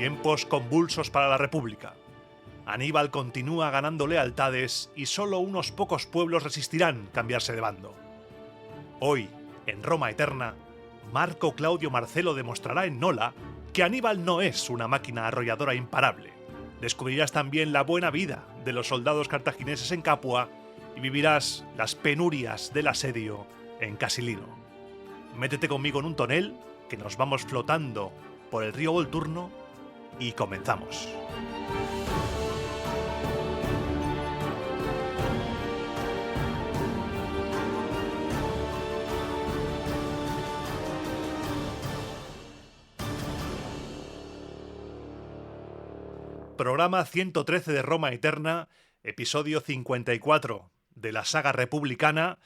tiempos convulsos para la República. Aníbal continúa ganando lealtades y solo unos pocos pueblos resistirán cambiarse de bando. Hoy, en Roma Eterna, Marco Claudio Marcelo demostrará en Nola que Aníbal no es una máquina arrolladora imparable. Descubrirás también la buena vida de los soldados cartagineses en Capua y vivirás las penurias del asedio en Casilino. Métete conmigo en un tonel que nos vamos flotando por el río Volturno y comenzamos. Programa 113 de Roma Eterna, episodio 54 de la saga republicana.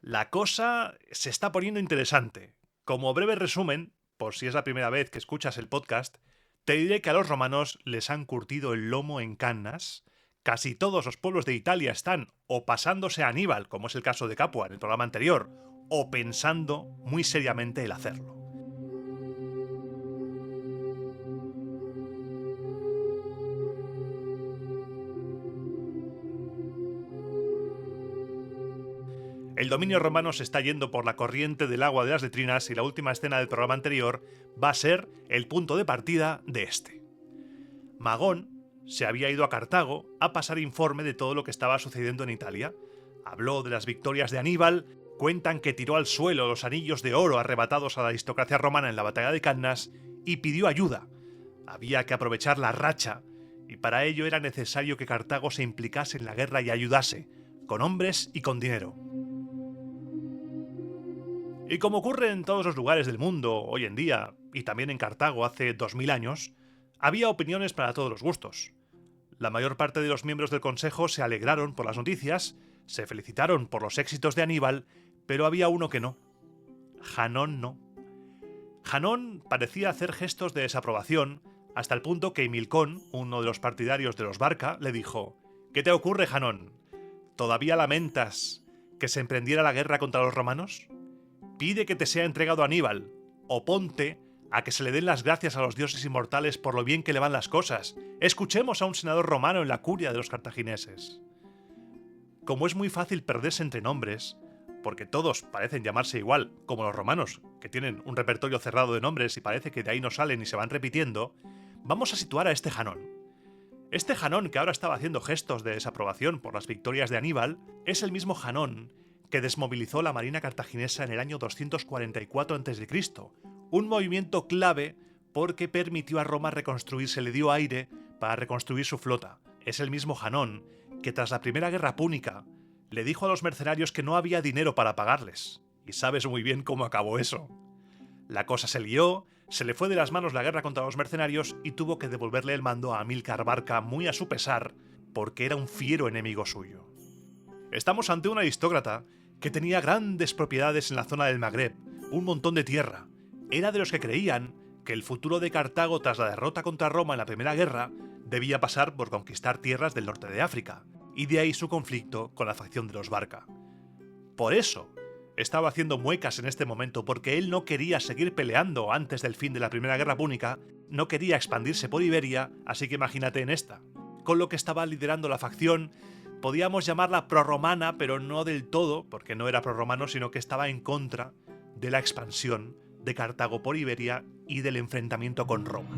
La cosa se está poniendo interesante. Como breve resumen, por si es la primera vez que escuchas el podcast, te diré que a los romanos les han curtido el lomo en Cannas. Casi todos los pueblos de Italia están o pasándose a Aníbal, como es el caso de Capua en el programa anterior, o pensando muy seriamente el hacerlo. El dominio romano se está yendo por la corriente del agua de las letrinas y la última escena del programa anterior va a ser el punto de partida de este. Magón se había ido a Cartago a pasar informe de todo lo que estaba sucediendo en Italia. Habló de las victorias de Aníbal, cuentan que tiró al suelo los anillos de oro arrebatados a la aristocracia romana en la batalla de Cannas y pidió ayuda. Había que aprovechar la racha y para ello era necesario que Cartago se implicase en la guerra y ayudase, con hombres y con dinero. Y como ocurre en todos los lugares del mundo hoy en día, y también en Cartago hace 2000 años, había opiniones para todos los gustos. La mayor parte de los miembros del consejo se alegraron por las noticias, se felicitaron por los éxitos de Aníbal, pero había uno que no. Janón no. Janón parecía hacer gestos de desaprobación, hasta el punto que Himilcón, uno de los partidarios de los Barca, le dijo: «¿Qué te ocurre, Janón? ¿Todavía lamentas que se emprendiera la guerra contra los romanos? Pide que te sea entregado Aníbal, o ponte a que se le den las gracias a los dioses inmortales por lo bien que le van las cosas. Escuchemos a un senador romano en la curia de los cartagineses». Como es muy fácil perderse entre nombres, porque todos parecen llamarse igual, como los romanos, que tienen un repertorio cerrado de nombres y parece que de ahí no salen y se van repitiendo, vamos a situar a este Janón. Este Janón, que ahora estaba haciendo gestos de desaprobación por las victorias de Aníbal, es el mismo Janón que desmovilizó la marina cartaginesa en el año 244 a.C., un movimiento clave porque permitió a Roma reconstruirse, le dio aire para reconstruir su flota. Es el mismo Janón que tras la primera guerra púnica le dijo a los mercenarios que no había dinero para pagarles. Y sabes muy bien cómo acabó eso. La cosa se lió, se le fue de las manos la guerra contra los mercenarios y tuvo que devolverle el mando a Amílcar Barca muy a su pesar, porque era un fiero enemigo suyo. Estamos ante un aristócrata que tenía grandes propiedades en la zona del Magreb, un montón de tierra. Era de los que creían que el futuro de Cartago tras la derrota contra Roma en la Primera Guerra debía pasar por conquistar tierras del norte de África, y de ahí su conflicto con la facción de los Barca. Por eso estaba haciendo muecas en este momento, porque él no quería seguir peleando antes del fin de la Primera Guerra Púnica, no quería expandirse por Iberia, así que imagínate en esta. Con lo que estaba liderando la facción, podíamos llamarla prorromana, pero no del todo, porque no era prorromano, sino que estaba en contra de la expansión de Cartago por Iberia y del enfrentamiento con Roma.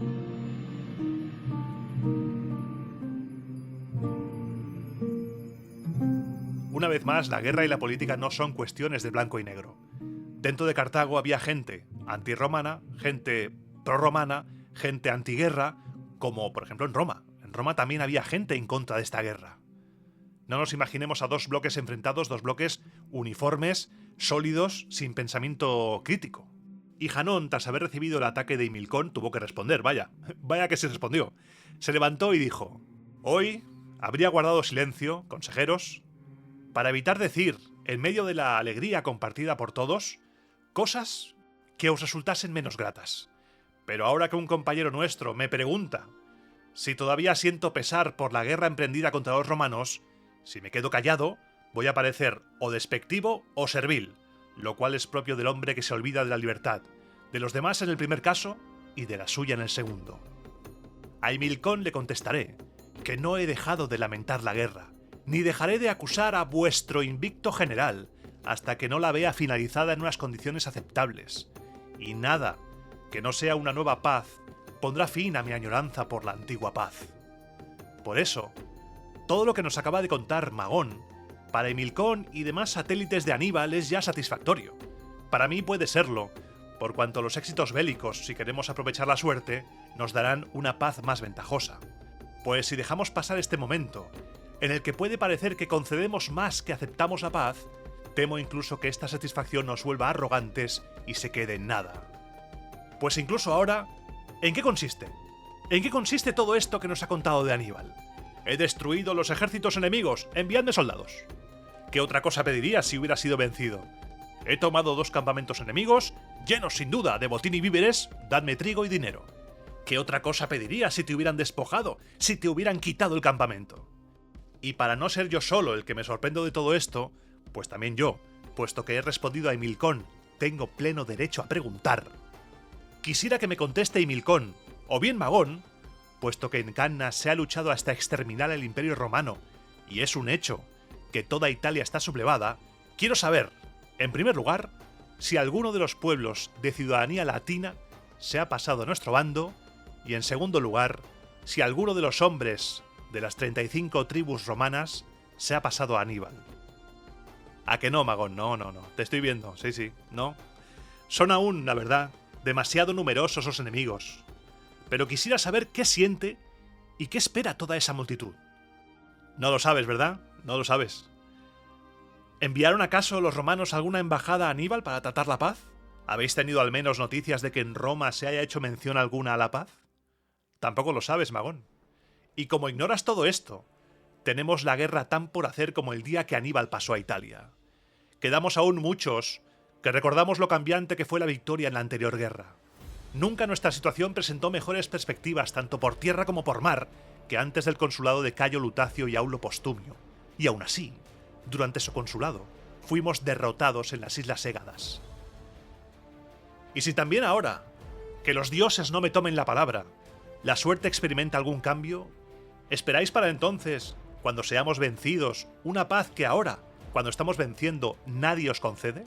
Una vez más, la guerra y la política no son cuestiones de blanco y negro. Dentro de Cartago había gente antirromana, gente prorromana, gente antiguerra, como por ejemplo en Roma. En Roma también había gente en contra de esta guerra. No nos imaginemos a dos bloques enfrentados, dos bloques uniformes, sólidos, sin pensamiento crítico. Y Janón, tras haber recibido el ataque de Himilcón, tuvo que responder, vaya que se respondió. Se levantó y dijo: «Hoy habría guardado silencio, consejeros, para evitar decir, en medio de la alegría compartida por todos, cosas que os resultasen menos gratas. Pero ahora que un compañero nuestro me pregunta si todavía siento pesar por la guerra emprendida contra los romanos, si me quedo callado, voy a parecer o despectivo o servil, lo cual es propio del hombre que se olvida de la libertad, de los demás en el primer caso y de la suya en el segundo». A Himilcón le contestaré que no he dejado de lamentar la guerra, ni dejaré de acusar a vuestro invicto general hasta que no la vea finalizada en unas condiciones aceptables, y nada que no sea una nueva paz pondrá fin a mi añoranza por la antigua paz. Por eso, todo lo que nos acaba de contar Magón, para Himilcón y demás satélites de Aníbal es ya satisfactorio. Para mí puede serlo, por cuanto los éxitos bélicos, si queremos aprovechar la suerte, nos darán una paz más ventajosa. Pues si dejamos pasar este momento, en el que puede parecer que concedemos más que aceptamos la paz, temo incluso que esta satisfacción nos vuelva arrogantes y se quede en nada. Pues incluso ahora, ¿en qué consiste? ¿En qué consiste todo esto que nos ha contado de Aníbal? He destruido los ejércitos enemigos, enviadme soldados. ¿Qué otra cosa pediría si hubiera sido vencido? He tomado 2 campamentos enemigos, llenos sin duda de botín y víveres, dadme trigo y dinero. ¿Qué otra cosa pediría si te hubieran despojado, si te hubieran quitado el campamento? Y para no ser yo solo el que me sorprendo de todo esto, pues también yo, puesto que he respondido a Himilcón, tengo pleno derecho a preguntar. Quisiera que me conteste Himilcón, o bien Magón, puesto que en Cannas se ha luchado hasta exterminar el Imperio Romano, y es un hecho que toda Italia está sublevada, quiero saber, en primer lugar, si alguno de los pueblos de ciudadanía latina se ha pasado a nuestro bando, y en segundo lugar, si alguno de los hombres de las 35 tribus romanas se ha pasado a Aníbal. ¿A que no, Magón? No, te estoy viendo, sí, no. Son aún, la verdad, demasiado numerosos los enemigos, pero quisiera saber qué siente y qué espera toda esa multitud. No lo sabes, ¿verdad? No lo sabes. ¿Enviaron acaso los romanos alguna embajada a Aníbal para tratar la paz? ¿Habéis tenido al menos noticias de que en Roma se haya hecho mención alguna a la paz? Tampoco lo sabes, Magón. Y como ignoras todo esto, tenemos la guerra tan por hacer como el día que Aníbal pasó a Italia. Quedamos aún muchos que recordamos lo cambiante que fue la victoria en la anterior guerra. Nunca nuestra situación presentó mejores perspectivas tanto por tierra como por mar que antes del consulado de Cayo Lutacio y Aulo Postumio. Y aún así, durante su consulado, fuimos derrotados en las Islas Égadas. Y si también ahora, que los dioses no me tomen la palabra, la suerte experimenta algún cambio, ¿esperáis para entonces, cuando seamos vencidos, una paz que ahora, cuando estamos venciendo, nadie os concede?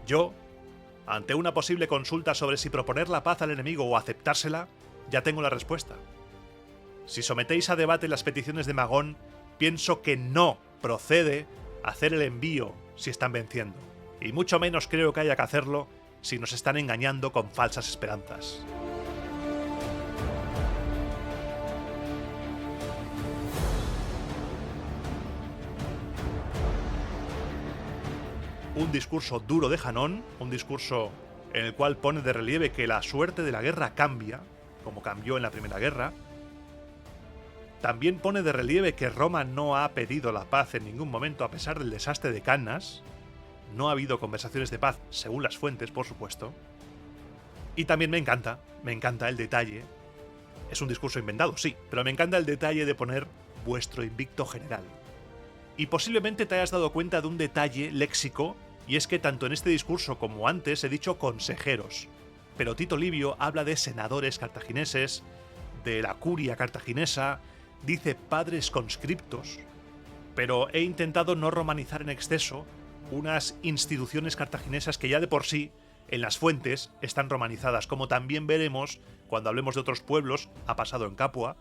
Yo, ante una posible consulta sobre si proponer la paz al enemigo o aceptársela, ya tengo la respuesta. Si sometéis a debate las peticiones de Magón, pienso que no procede hacer el envío si están venciendo, y mucho menos creo que haya que hacerlo si nos están engañando con falsas esperanzas. Un discurso duro de Janón, un discurso en el cual pone de relieve que la suerte de la guerra cambia, como cambió en la Primera Guerra. También pone de relieve que Roma no ha pedido la paz en ningún momento a pesar del desastre de Cannas. No ha habido conversaciones de paz, según las fuentes, por supuesto. Y también me encanta el detalle. Es un discurso inventado, sí, pero me encanta el detalle de poner vuestro invicto general. Y posiblemente te hayas dado cuenta de un detalle léxico, y es que tanto en este discurso como antes he dicho consejeros, pero Tito Livio habla de senadores cartagineses, de la curia cartaginesa, dice padres conscriptos, pero he intentado no romanizar en exceso unas instituciones cartaginesas que ya de por sí, en las fuentes, están romanizadas, como también veremos cuando hablemos de otros pueblos, ha pasado en Capua,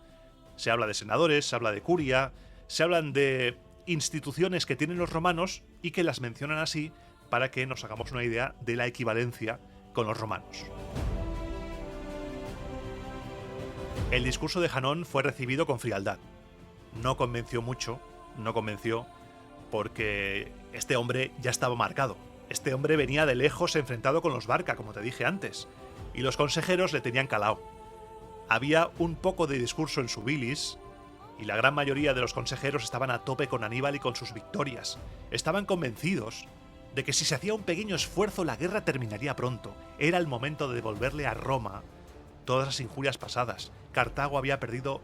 se habla de senadores, se habla de curia, se hablan de instituciones que tienen los romanos y que las mencionan así para que nos hagamos una idea de la equivalencia con los romanos. El discurso de Janón fue recibido con frialdad. No convenció mucho, porque este hombre ya estaba marcado. Este hombre venía de lejos enfrentado con los Barca, como te dije antes, y los consejeros le tenían calao. Había un poco de discurso en su bilis, y la gran mayoría de los consejeros estaban a tope con Aníbal y con sus victorias. Estaban convencidos de que si se hacía un pequeño esfuerzo la guerra terminaría pronto. Era el momento de devolverle a Roma todas las injurias pasadas. Cartago había perdido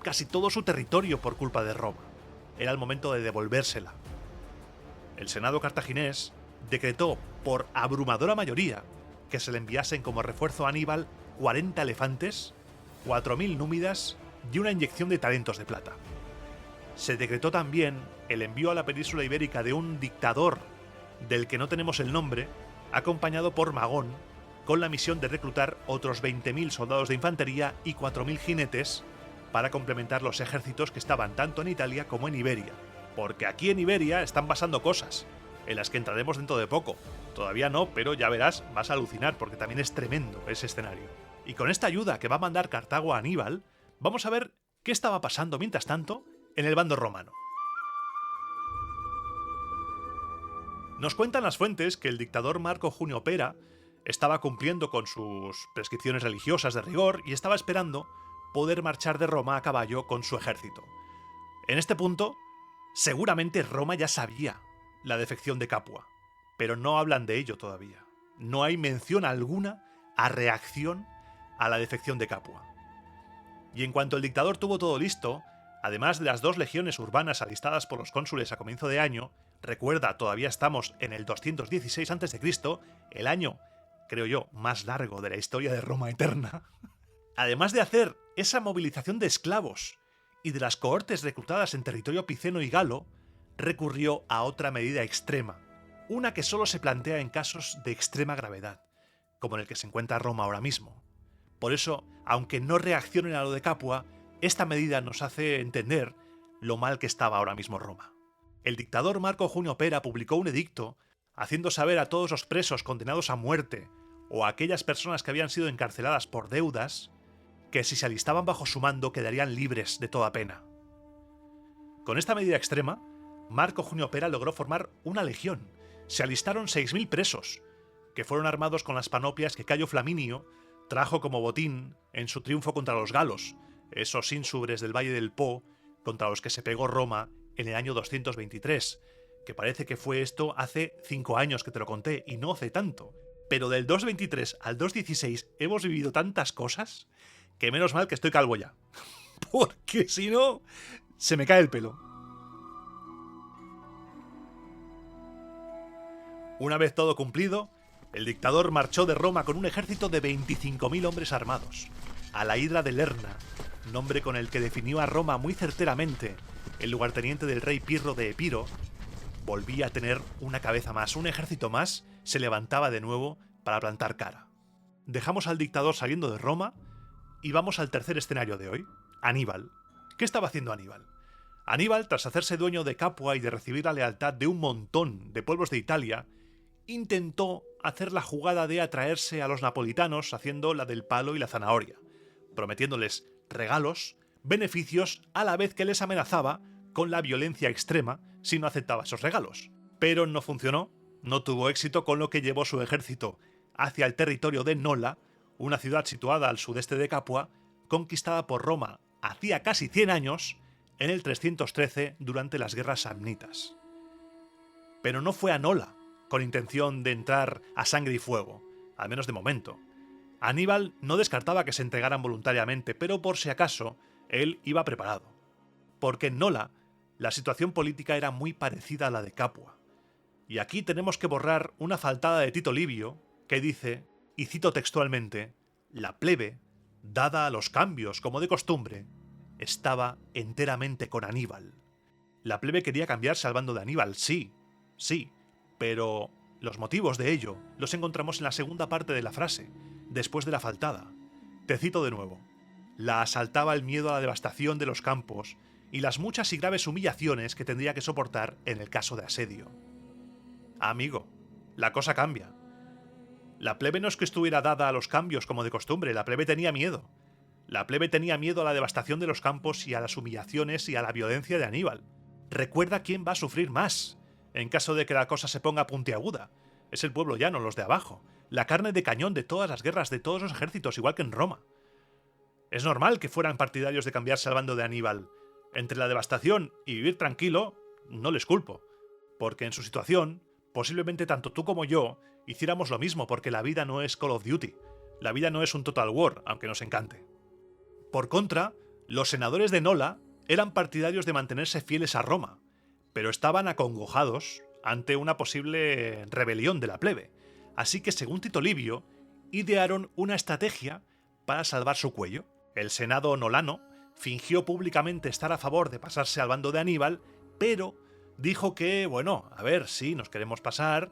casi todo su territorio por culpa de Roma. Era el momento de devolvérsela. El Senado cartaginés decretó por abrumadora mayoría que se le enviasen como refuerzo a Aníbal 40 elefantes 4.000 númidas y una inyección de talentos de plata. Se decretó también el envío a la península ibérica de un dictador del que no tenemos el nombre, acompañado por Magón, con la misión de reclutar otros 20.000 soldados de infantería y 4.000 jinetes para complementar los ejércitos que estaban tanto en Italia como en Iberia. Porque aquí en Iberia están pasando cosas, en las que entraremos dentro de poco. Todavía no, pero ya verás, vas a alucinar porque también es tremendo ese escenario. Y con esta ayuda que va a mandar Cartago a Aníbal, vamos a ver qué estaba pasando mientras tanto en el bando romano. Nos cuentan las fuentes que el dictador Marco Junio Pera estaba cumpliendo con sus prescripciones religiosas de rigor y estaba esperando poder marchar de Roma a caballo con su ejército. En este punto, seguramente Roma ya sabía la defección de Capua, pero no hablan de ello todavía. No hay mención alguna a reacción a la defección de Capua. Y en cuanto el dictador tuvo todo listo, además de las 2 legiones urbanas alistadas por los cónsules a comienzo de año, recuerda, todavía estamos en el 216 a.C., el año, creo yo, más largo de la historia de Roma eterna. Además de hacer esa movilización de esclavos y de las cohortes reclutadas en territorio piceno y galo, recurrió a otra medida extrema, una que solo se plantea en casos de extrema gravedad, como en el que se encuentra Roma ahora mismo. Por eso, aunque no reaccionen a lo de Capua, esta medida nos hace entender lo mal que estaba ahora mismo Roma. El dictador Marco Junio Pera publicó un edicto haciendo saber a todos los presos condenados a muerte o a aquellas personas que habían sido encarceladas por deudas que si se alistaban bajo su mando quedarían libres de toda pena. Con esta medida extrema, Marco Junio Pera logró formar una legión. Se alistaron 6.000 presos, que fueron armados con las panoplias que Cayo Flaminio trajo como botín en su triunfo contra los galos, esos ínsubres del Valle del Po contra los que se pegó Roma en el año 223, que parece que fue esto hace 5 años que te lo conté, y no hace tanto. Pero del 223 al 216 hemos vivido tantas cosas que menos mal que estoy calvo ya. Porque si no, se me cae el pelo. Una vez todo cumplido, el dictador marchó de Roma con un ejército de 25.000 hombres armados, a la Hidra de Lerna, nombre con el que definió a Roma muy certeramente el lugarteniente del rey Pirro de Epiro. Volvía a tener una cabeza más, un ejército más se levantaba de nuevo para plantar cara. Dejamos al dictador saliendo de Roma y vamos al tercer escenario de hoy, Aníbal. ¿Qué estaba haciendo Aníbal? Aníbal, tras hacerse dueño de Capua y de recibir la lealtad de un montón de pueblos de Italia, intentó hacer la jugada de atraerse a los napolitanos haciendo la del palo y la zanahoria, prometiéndoles regalos, beneficios, a la vez que les amenazaba con la violencia extrema si no aceptaba esos regalos. Pero no funcionó, no tuvo éxito, con lo que llevó su ejército hacia el territorio de Nola, una ciudad situada al sudeste de Capua, conquistada por Roma hacía casi 100 años, en el 313 durante las guerras samnitas. Pero no fue a Nola con intención de entrar a sangre y fuego, al menos de momento. Aníbal no descartaba que se entregaran voluntariamente, pero por si acaso, él iba preparado. Porque en Nola, la situación política era muy parecida a la de Capua. Y aquí tenemos que borrar una faltada de Tito Livio, que dice, y cito textualmente, la plebe, dada a los cambios como de costumbre, estaba enteramente con Aníbal. La plebe quería cambiarse al bando de Aníbal, sí, pero los motivos de ello los encontramos en la segunda parte de la frase, después de la faltada. Te cito de nuevo. La asaltaba el miedo a la devastación de los campos y las muchas y graves humillaciones que tendría que soportar en el caso de asedio. Amigo, la cosa cambia. La plebe no es que estuviera dada a los cambios como de costumbre, la plebe tenía miedo. La plebe tenía miedo a la devastación de los campos y a las humillaciones y a la violencia de Aníbal. Recuerda quién va a sufrir más en caso de que la cosa se ponga puntiaguda. Es el pueblo llano, los de abajo. La carne de cañón de todas las guerras, de todos los ejércitos, igual que en Roma. Es normal que fueran partidarios de cambiarse al bando de Aníbal. Entre la devastación y vivir tranquilo, no les culpo. Porque en su situación, posiblemente tanto tú como yo hiciéramos lo mismo, porque la vida no es Call of Duty. La vida no es un Total War, aunque nos encante. Por contra, los senadores de Nola eran partidarios de mantenerse fieles a Roma, pero estaban acongojados ante una posible rebelión de la plebe. Así que, según Tito Livio, idearon una estrategia para salvar su cuello. El Senado nolano fingió públicamente estar a favor de pasarse al bando de Aníbal, pero dijo que, bueno, a ver, sí, nos queremos pasar,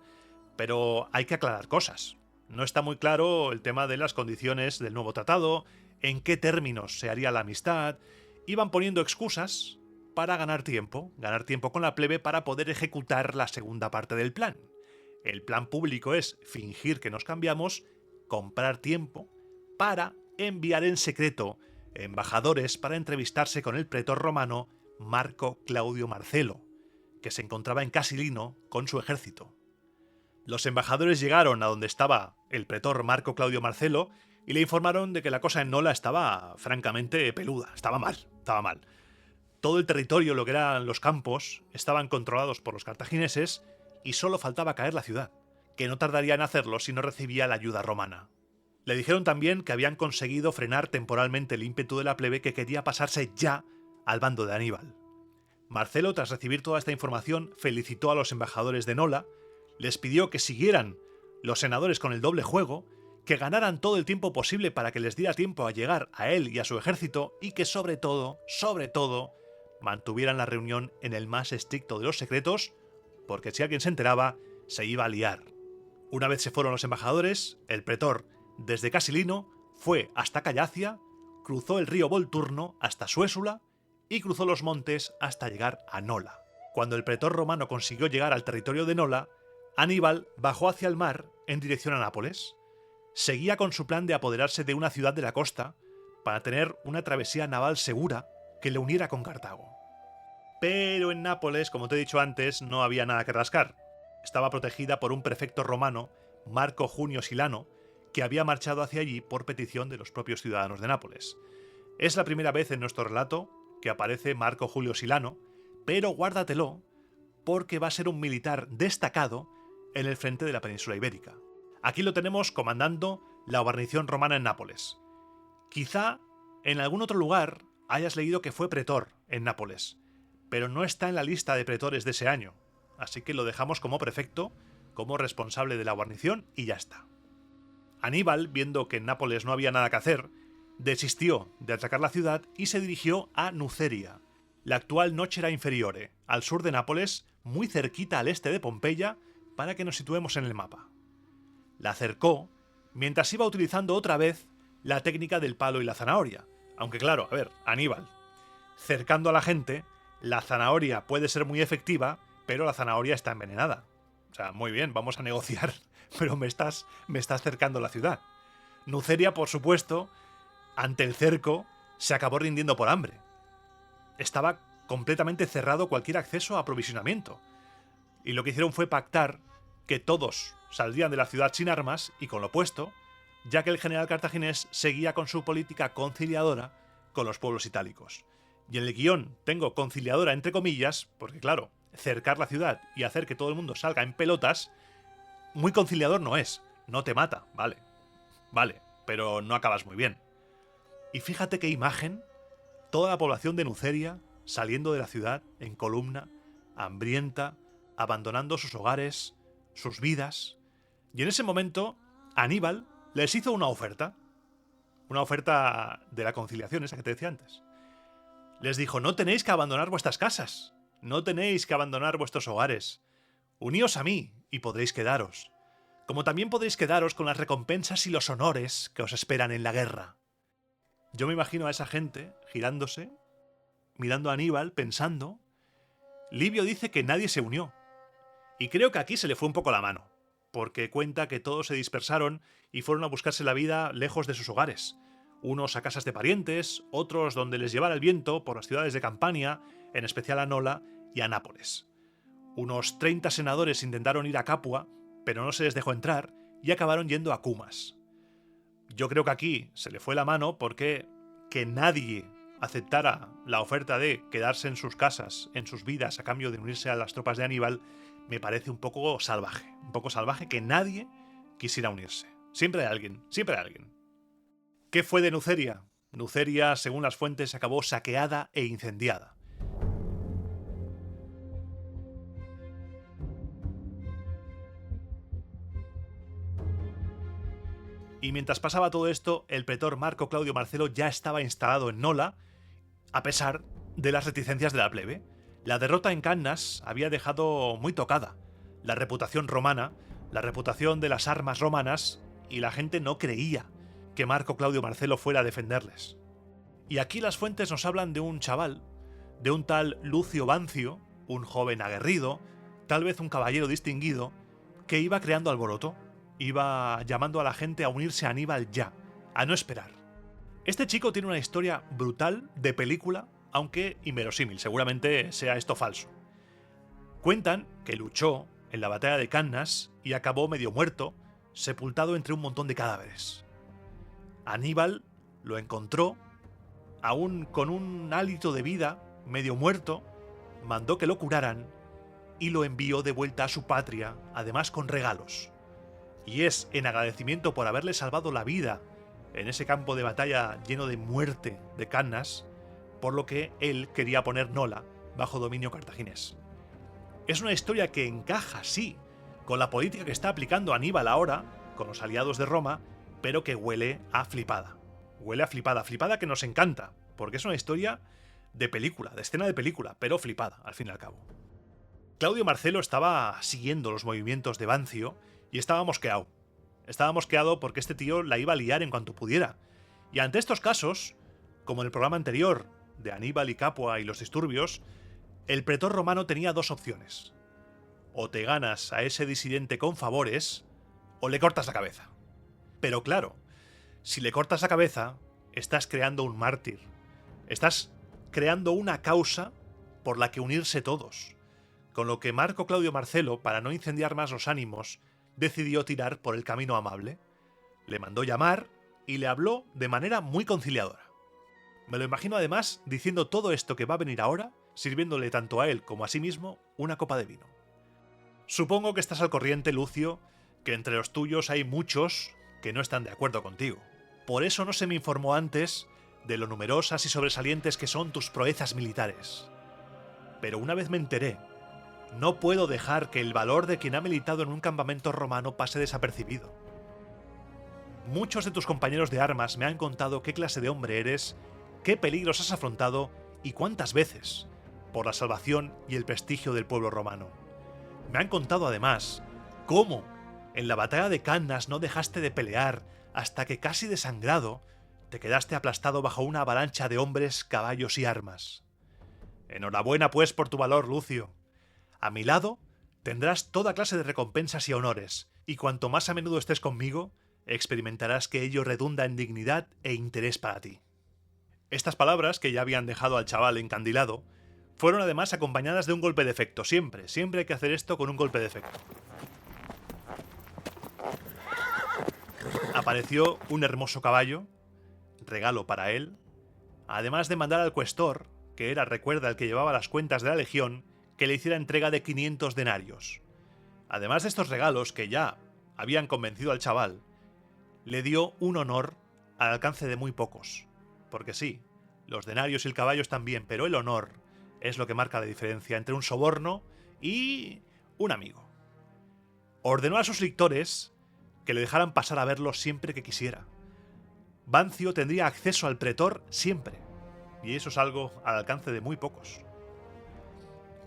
pero hay que aclarar cosas. No está muy claro el tema de las condiciones del nuevo tratado, en qué términos se haría la amistad. Iban poniendo excusas para ganar tiempo con la plebe para poder ejecutar la segunda parte del plan. El plan público es fingir que nos cambiamos, comprar tiempo, para enviar en secreto embajadores para entrevistarse con el pretor romano Marco Claudio Marcelo, que se encontraba en Casilino con su ejército. Los embajadores llegaron a donde estaba el pretor Marco Claudio Marcelo y le informaron de que la cosa en Nola estaba francamente peluda, estaba mal. Todo el territorio, lo que eran los campos, estaban controlados por los cartagineses y solo faltaba caer la ciudad, que no tardaría en hacerlo si no recibía la ayuda romana. Le dijeron también que habían conseguido frenar temporalmente el ímpetu de la plebe que quería pasarse ya al bando de Aníbal. Marcelo, tras recibir toda esta información, felicitó a los embajadores de Nola, les pidió que siguieran los senadores con el doble juego, que ganaran todo el tiempo posible para que les diera tiempo a llegar a él y a su ejército y que sobre todo, mantuvieran la reunión en el más estricto de los secretos, porque si alguien se enteraba, se iba a liar. Una vez se fueron los embajadores, el pretor, desde Casilino, fue hasta Callacia, cruzó el río Volturno hasta Suésula y cruzó los montes hasta llegar a Nola. Cuando el pretor romano consiguió llegar al territorio de Nola, Aníbal bajó hacia el mar en dirección a Nápoles. Seguía con su plan de apoderarse de una ciudad de la costa para tener una travesía naval segura que le uniera con Cartago. Pero en Nápoles, como te he dicho antes, no había nada que rascar. Estaba protegida por un prefecto romano, Marco Junio Silano, que había marchado hacia allí por petición de los propios ciudadanos de Nápoles. Es la primera vez en nuestro relato que aparece Marco Julio Silano, pero guárdatelo porque va a ser un militar destacado en el frente de la península ibérica. Aquí lo tenemos comandando la guarnición romana en Nápoles. Quizá en algún otro lugar hayas leído que fue pretor en Nápoles, pero no está en la lista de pretores de ese año, así que lo dejamos como prefecto, como responsable de la guarnición y ya está. Aníbal, viendo que en Nápoles no había nada que hacer, desistió de atacar la ciudad y se dirigió a Nuceria, la actual Nocera Inferiore, al sur de Nápoles, muy cerquita al este de Pompeya, para que nos situemos en el mapa. La cercó mientras iba utilizando otra vez la técnica del palo y la zanahoria. Aunque claro, a ver, Aníbal, cercando a la gente, la zanahoria puede ser muy efectiva, pero la zanahoria está envenenada. O sea, muy bien, vamos a negociar, pero me estás cercando la ciudad. Nuceria, por supuesto, ante el cerco, se acabó rindiendo por hambre. Estaba completamente cerrado cualquier acceso a aprovisionamiento. Y lo que hicieron fue pactar que todos saldrían de la ciudad sin armas y con lo opuesto, ya que el general cartaginés seguía con su política conciliadora con los pueblos itálicos. Y en el guión tengo conciliadora entre comillas, porque claro, cercar la ciudad y hacer que todo el mundo salga en pelotas, muy conciliador no es. No te mata, vale, pero no acabas muy bien. Y fíjate qué imagen, toda la población de Nuceria saliendo de la ciudad en columna, hambrienta, abandonando sus hogares, sus vidas. Y en ese momento, Aníbal les hizo una oferta de la conciliación, esa que te decía antes. Les dijo, no tenéis que abandonar vuestras casas, no tenéis que abandonar vuestros hogares. Uníos a mí y podréis quedaros, como también podréis quedaros con las recompensas y los honores que os esperan en la guerra. Yo me imagino a esa gente girándose, mirando a Aníbal, pensando. Livio dice que nadie se unió, y creo que aquí se le fue un poco la mano, porque cuenta que todos se dispersaron y fueron a buscarse la vida lejos de sus hogares, unos a casas de parientes, otros donde les llevara el viento por las ciudades de Campania, en especial a Nola y a Nápoles. Unos 30 senadores intentaron ir a Capua, pero no se les dejó entrar y acabaron yendo a Cumas. Yo creo que aquí se le fue la mano porque que nadie aceptara la oferta de quedarse en sus casas, en sus vidas, a cambio de unirse a las tropas de Aníbal, me parece un poco salvaje que nadie quisiera unirse. Siempre hay alguien. ¿Qué fue de Nuceria? Nuceria, según las fuentes, acabó saqueada e incendiada. Y mientras pasaba todo esto, el pretor Marco Claudio Marcelo ya estaba instalado en Nola, a pesar de las reticencias de la plebe. La derrota en Cannas había dejado muy tocada la reputación romana, la reputación de las armas romanas, y la gente no creía que Marco Claudio Marcelo fuera a defenderles. Y aquí las fuentes nos hablan de un chaval, de un tal Lucio Bancio, un joven aguerrido, tal vez un caballero distinguido, que iba creando alboroto, iba llamando a la gente a unirse a Aníbal ya, a no esperar. Este chico tiene una historia brutal de película, aunque inverosímil, seguramente sea esto falso. Cuentan que luchó en la batalla de Cannas y acabó medio muerto, sepultado entre un montón de cadáveres. Aníbal lo encontró, aún con un hálito de vida, medio muerto, mandó que lo curaran y lo envió de vuelta a su patria, además con regalos. Y es en agradecimiento por haberle salvado la vida en ese campo de batalla lleno de muerte de Cannas, por lo que él quería poner Nola bajo dominio cartaginés. Es una historia que encaja, sí, con la política que está aplicando Aníbal ahora, con los aliados de Roma, pero que huele a flipada. Huele a flipada, flipada que nos encanta, porque es una historia de película, de escena de película, pero flipada, al fin y al cabo. Claudio Marcelo estaba siguiendo los movimientos de Bancio y estaba mosqueado. Estaba mosqueado porque este tío la iba a liar en cuanto pudiera. Y ante estos casos, como en el programa anterior de Aníbal y Capua y los disturbios, el pretor romano tenía dos opciones. O te ganas a ese disidente con favores, o le cortas la cabeza. Pero claro, si le cortas la cabeza, estás creando un mártir. Estás creando una causa por la que unirse todos. Con lo que Marco Claudio Marcelo, para no incendiar más los ánimos, decidió tirar por el camino amable. Le mandó llamar y le habló de manera muy conciliadora. Me lo imagino además diciendo todo esto que va a venir ahora, sirviéndole tanto a él como a sí mismo una copa de vino. Supongo que estás al corriente, Lucio, que entre los tuyos hay muchos que no están de acuerdo contigo. Por eso no se me informó antes de lo numerosas y sobresalientes que son tus proezas militares. Pero una vez me enteré, no puedo dejar que el valor de quien ha militado en un campamento romano pase desapercibido. Muchos de tus compañeros de armas me han contado qué clase de hombre eres, qué peligros has afrontado y cuántas veces, por la salvación y el prestigio del pueblo romano. Me han contado además cómo en la batalla de Cannas no dejaste de pelear hasta que casi desangrado te quedaste aplastado bajo una avalancha de hombres, caballos y armas. Enhorabuena pues por tu valor, Lucio. A mi lado tendrás toda clase de recompensas y honores, y cuanto más a menudo estés conmigo, experimentarás que ello redunda en dignidad e interés para ti. Estas palabras, que ya habían dejado al chaval encandilado, fueron además acompañadas de un golpe de efecto. Siempre hay que hacer esto con un golpe de efecto. Apareció un hermoso caballo, regalo para él, además de mandar al cuestor, que era, recuerda, el que llevaba las cuentas de la legión, que le hiciera entrega de 500 denarios. Además de estos regalos que ya habían convencido al chaval, le dio un honor al alcance de muy pocos. Porque sí, los denarios y el caballo están bien, pero el honor es lo que marca la diferencia entre un soborno y un amigo. Ordenó a sus lictores que le dejaran pasar a verlo siempre que quisiera. Bancio tendría acceso al pretor siempre, y eso es algo al alcance de muy pocos.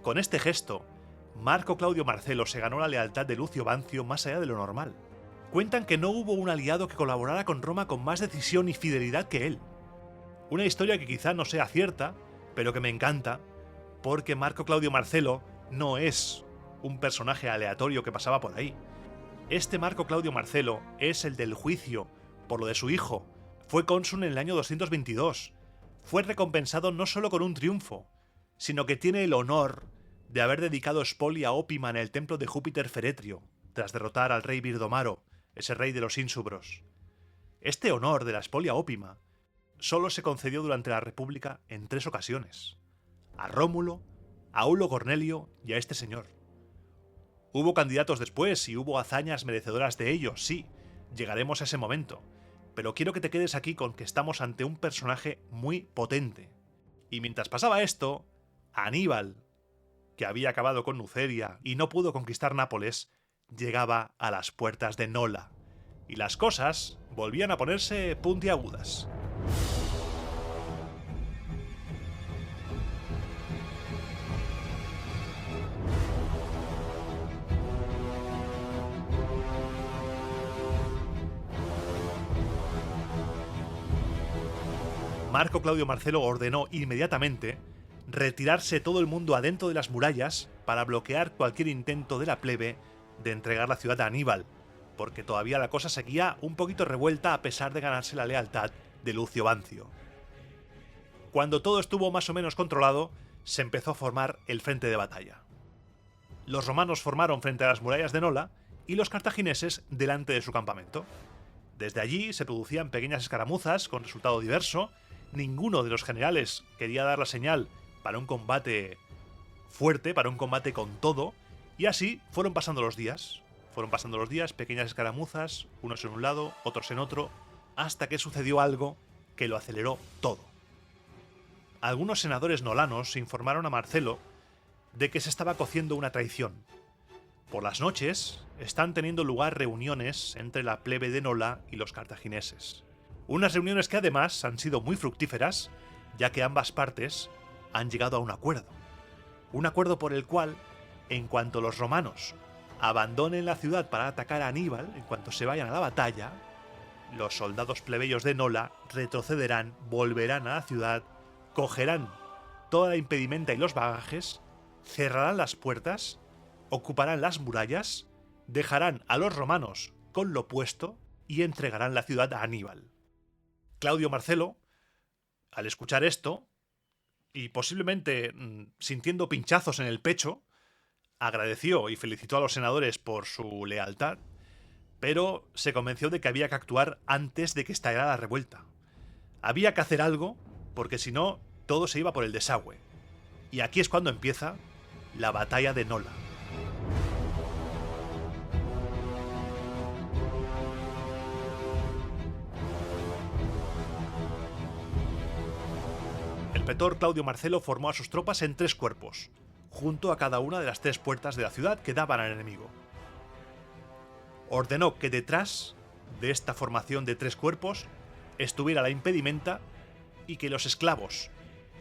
Con este gesto, Marco Claudio Marcelo se ganó la lealtad de Lucio Bancio más allá de lo normal. Cuentan que no hubo un aliado que colaborara con Roma con más decisión y fidelidad que él. Una historia que quizá no sea cierta, pero que me encanta, porque Marco Claudio Marcelo no es un personaje aleatorio que pasaba por ahí. Este Marco Claudio Marcelo es el del juicio por lo de su hijo. Fue cónsul en el año 222. Fue recompensado no solo con un triunfo, sino que tiene el honor de haber dedicado Spolia Opima en el templo de Júpiter Feretrio, tras derrotar al rey Virdomaro, ese rey de los ínsubros. Este honor de la Spolia Opima solo se concedió durante la República en 3 ocasiones: a Rómulo, a Aulo Cornelio y a este señor. Hubo candidatos después y hubo hazañas merecedoras de ello, sí, llegaremos a ese momento, pero quiero que te quedes aquí con que estamos ante un personaje muy potente. Y mientras pasaba esto, Aníbal, que había acabado con Nuceria y no pudo conquistar Nápoles, llegaba a las puertas de Nola, y las cosas volvían a ponerse puntiagudas. Marco Claudio Marcelo ordenó inmediatamente retirarse todo el mundo adentro de las murallas para bloquear cualquier intento de la plebe de entregar la ciudad a Aníbal, porque todavía la cosa seguía un poquito revuelta a pesar de ganarse la lealtad de Lucio Bancio. Cuando todo estuvo más o menos controlado, se empezó a formar el frente de batalla. Los romanos formaron frente a las murallas de Nola y los cartagineses delante de su campamento. Desde allí se producían pequeñas escaramuzas con resultado diverso. Ninguno de los generales quería dar la señal para un combate fuerte, para un combate con todo, y así fueron pasando los días. Pequeñas escaramuzas, unos en un lado, otros en otro, hasta que sucedió algo que lo aceleró todo. Algunos senadores nolanos informaron a Marcelo de que se estaba cociendo una traición. Por las noches están teniendo lugar reuniones entre la plebe de Nola y los cartagineses. Unas reuniones que además han sido muy fructíferas, ya que ambas partes han llegado a un acuerdo. Un acuerdo por el cual, en cuanto los romanos abandonen la ciudad para atacar a Aníbal, en cuanto se vayan a la batalla, los soldados plebeyos de Nola retrocederán, volverán a la ciudad, cogerán toda la impedimenta y los bagajes, cerrarán las puertas, ocuparán las murallas, dejarán a los romanos con lo puesto y entregarán la ciudad a Aníbal. Claudio Marcelo, al escuchar esto, y posiblemente sintiendo pinchazos en el pecho, agradeció y felicitó a los senadores por su lealtad, pero se convenció de que había que actuar antes de que estallara la revuelta. Había que hacer algo, porque si no, todo se iba por el desagüe. Y aquí es cuando empieza la batalla de Nola. El pretor Claudio Marcelo formó a sus tropas en 3 cuerpos, junto a cada una de las 3 puertas de la ciudad que daban al enemigo. Ordenó que detrás de esta formación de 3 cuerpos estuviera la impedimenta y que los esclavos,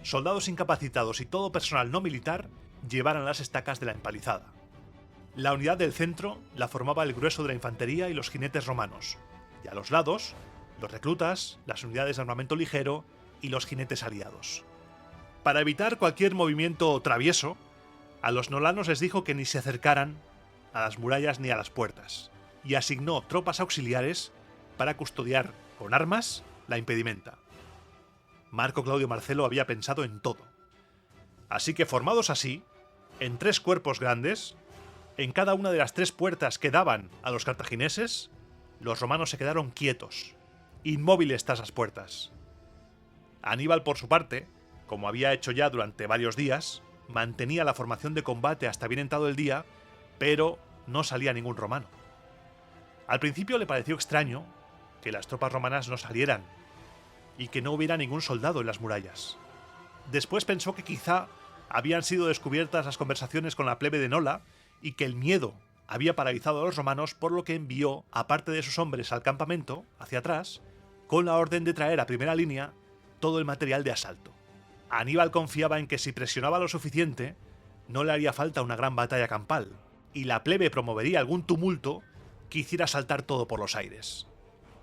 soldados incapacitados y todo personal no militar llevaran las estacas de la empalizada. La unidad del centro la formaba el grueso de la infantería y los jinetes romanos, y a los lados, los reclutas, las unidades de armamento ligero y los jinetes aliados. Para evitar cualquier movimiento travieso, a los nolanos les dijo que ni se acercaran a las murallas ni a las puertas, y asignó tropas auxiliares para custodiar con armas la impedimenta. Marco Claudio Marcelo había pensado en todo. Así que formados así, en 3 cuerpos grandes, en cada una de las 3 puertas que daban a los cartagineses, los romanos se quedaron quietos, inmóviles tras las puertas. Aníbal, por su parte, como había hecho ya durante varios días, mantenía la formación de combate hasta bien entrado el día, pero no salía ningún romano. Al principio le pareció extraño que las tropas romanas no salieran y que no hubiera ningún soldado en las murallas. Después pensó que quizá habían sido descubiertas las conversaciones con la plebe de Nola y que el miedo había paralizado a los romanos, por lo que envió a parte de sus hombres al campamento, hacia atrás, con la orden de traer a primera línea todo el material de asalto. Aníbal confiaba en que si presionaba lo suficiente, no le haría falta una gran batalla campal, y la plebe promovería algún tumulto que hiciera saltar todo por los aires.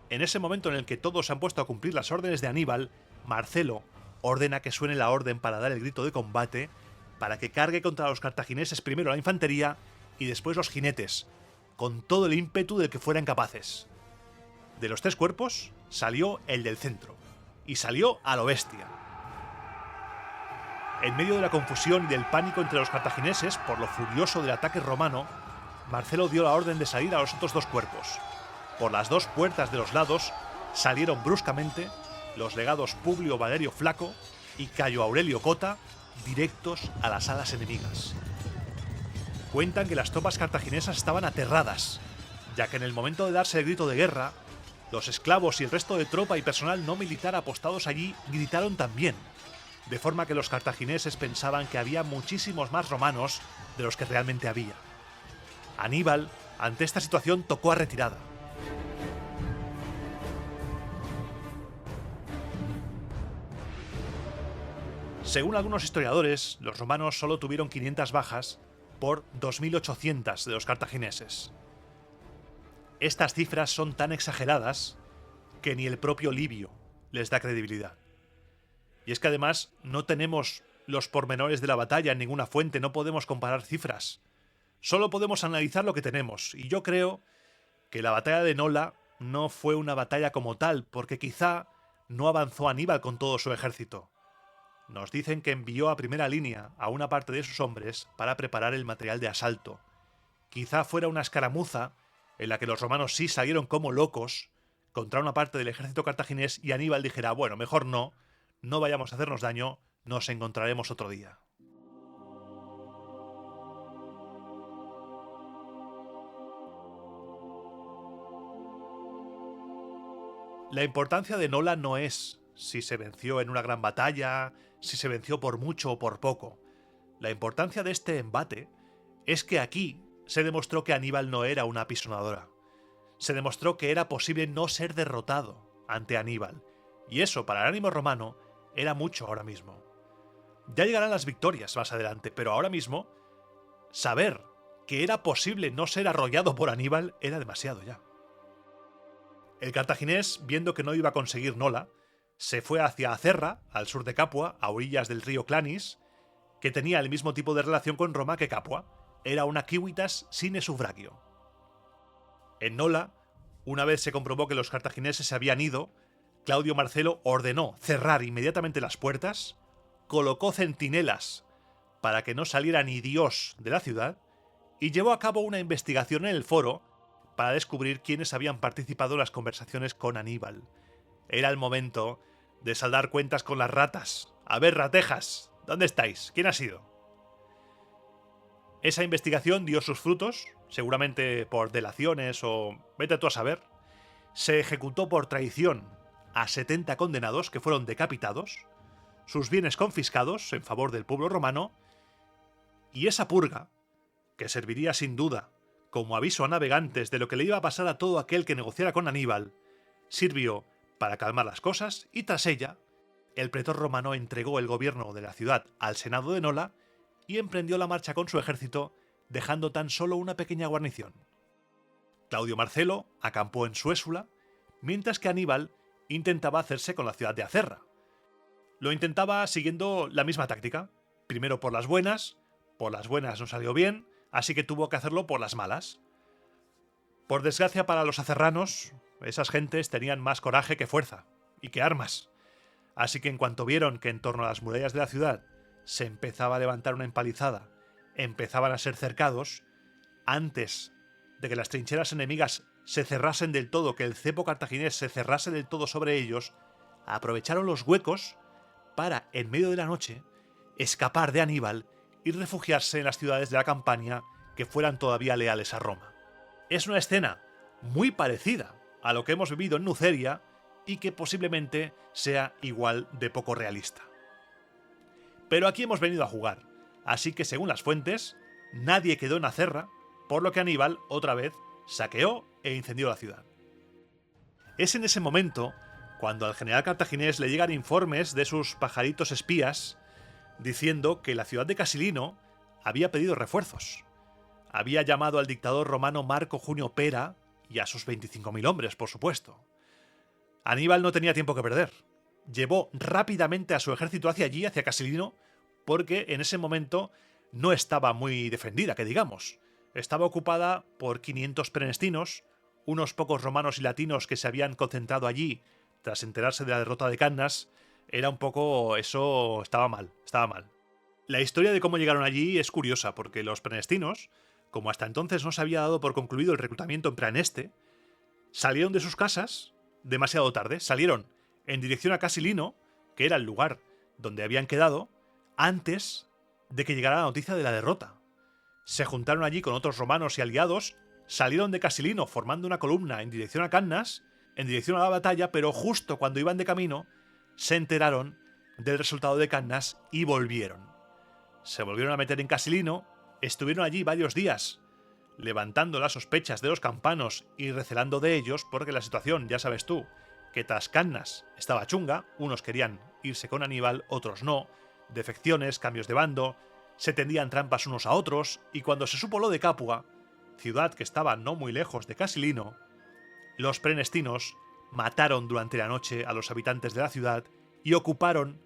En ese momento en el que todos se han puesto a cumplir las órdenes de Aníbal, Marcelo ordena que suene la orden para dar el grito de combate, para que cargue contra los cartagineses primero la infantería y después los jinetes, con todo el ímpetu del que fueran capaces. De los 3 cuerpos salió el del centro, y salió a lo bestia. En medio de la confusión y del pánico entre los cartagineses por lo furioso del ataque romano, Marcelo dio la orden de salir a los otros 2 cuerpos. Por las 2 puertas de los lados salieron bruscamente los legados Publio Valerio Flaco y Cayo Aurelio Cota, directos a las alas enemigas. Cuentan que las tropas cartaginesas estaban aterradas, ya que en el momento de darse el grito de guerra, los esclavos y el resto de tropa y personal no militar apostados allí gritaron también, de forma que los cartagineses pensaban que había muchísimos más romanos de los que realmente había. Aníbal, ante esta situación, tocó a retirada. Según algunos historiadores, los romanos solo tuvieron 500 bajas por 2.800 de los cartagineses. Estas cifras son tan exageradas que ni el propio Livio les da credibilidad. Y es que además no tenemos los pormenores de la batalla en ninguna fuente, no podemos comparar cifras. Solo podemos analizar lo que tenemos, y yo creo que la batalla de Nola no fue una batalla como tal, porque quizá no avanzó Aníbal con todo su ejército. Nos dicen que envió a primera línea a una parte de sus hombres para preparar el material de asalto. Quizá fuera una escaramuza en la que los romanos sí salieron como locos contra una parte del ejército cartaginés y Aníbal dijera, bueno, mejor no vayamos a hacernos daño, nos encontraremos otro día. La importancia de Nola no es si se venció en una gran batalla, si se venció por mucho o por poco. La importancia de este embate es que aquí se demostró que Aníbal no era una apisonadora. Se demostró que era posible no ser derrotado ante Aníbal. Y eso, para el ánimo romano, era mucho ahora mismo. Ya llegarán las victorias más adelante, pero ahora mismo, saber que era posible no ser arrollado por Aníbal era demasiado ya. El cartaginés, viendo que no iba a conseguir Nola, se fue hacia Acerra, al sur de Capua, a orillas del río Clanis, que tenía el mismo tipo de relación con Roma que Capua. Era una civitas sine suffragio. En Nola, una vez se comprobó que los cartagineses se habían ido, Claudio Marcelo ordenó cerrar inmediatamente las puertas, colocó centinelas para que no saliera ni Dios de la ciudad y llevó a cabo una investigación en el foro para descubrir quiénes habían participado en las conversaciones con Aníbal. Era el momento de saldar cuentas con las ratas. A ver, ratejas, ¿dónde estáis? ¿Quién ha sido? Esa investigación dio sus frutos, seguramente por delaciones o vete tú a saber. Se ejecutó por traición a 70 condenados que fueron decapitados, sus bienes confiscados en favor del pueblo romano, y esa purga, que serviría sin duda como aviso a navegantes de lo que le iba a pasar a todo aquel que negociara con Aníbal, sirvió para calmar las cosas y tras ella, el pretor romano entregó el gobierno de la ciudad al senado de Nola y emprendió la marcha con su ejército, dejando tan solo una pequeña guarnición. Claudio Marcelo acampó en Suésula, mientras que Aníbal intentaba hacerse con la ciudad de Acerra. Lo intentaba siguiendo la misma táctica. Primero por las buenas no salió bien, así que tuvo que hacerlo por las malas. Por desgracia para los acerranos, esas gentes tenían más coraje que fuerza, y que armas. Así que en cuanto vieron que en torno a las murallas de la ciudad se empezaba a levantar una empalizada, empezaban a ser cercados, antes de que las trincheras enemigas se cerrasen del todo, que el cepo cartaginés se cerrase del todo sobre ellos, aprovecharon los huecos para, en medio de la noche, escapar de Aníbal y refugiarse en las ciudades de la Campania que fueran todavía leales a Roma. Es una escena muy parecida a lo que hemos vivido en Nuceria y que posiblemente sea igual de poco realista. Pero aquí hemos venido a jugar, así que según las fuentes, nadie quedó en Acerra, por lo que Aníbal otra vez saqueó e incendió la ciudad. Es en ese momento cuando al general cartaginés le llegan informes de sus pajaritos espías diciendo que la ciudad de Casilino había pedido refuerzos. Había llamado al dictador romano Marco Junio Pera y a sus 25.000 hombres, por supuesto. Aníbal no tenía tiempo que perder. Llevó rápidamente a su ejército hacia allí, hacia Casilino, porque en ese momento no estaba muy defendida, que digamos. Estaba ocupada por 500 prenestinos, unos pocos romanos y latinos que se habían concentrado allí tras enterarse de la derrota de Cannas. Era un poco... eso estaba mal. La historia de cómo llegaron allí es curiosa, porque los prenestinos, como hasta entonces no se había dado por concluido el reclutamiento en Praeneste, salieron de sus casas demasiado tarde, salieron en dirección a Casilino, que era el lugar donde habían quedado, antes de que llegara la noticia de la derrota. Se juntaron allí con otros romanos y aliados, salieron de Casilino formando una columna en dirección a Cannas, en dirección a la batalla, pero justo cuando iban de camino, se enteraron del resultado de Cannas y volvieron. Se volvieron a meter en Casilino, estuvieron allí varios días, levantando las sospechas de los campanos y recelando de ellos, porque la situación, ya sabes tú, que tras Cannas estaba chunga, unos querían irse con Aníbal, otros no defecciones, cambios de bando, se tendían trampas unos a otros, y cuando se supo lo de Capua, ciudad que estaba no muy lejos de Casilino, los prenestinos mataron durante la noche a los habitantes de la ciudad y ocuparon,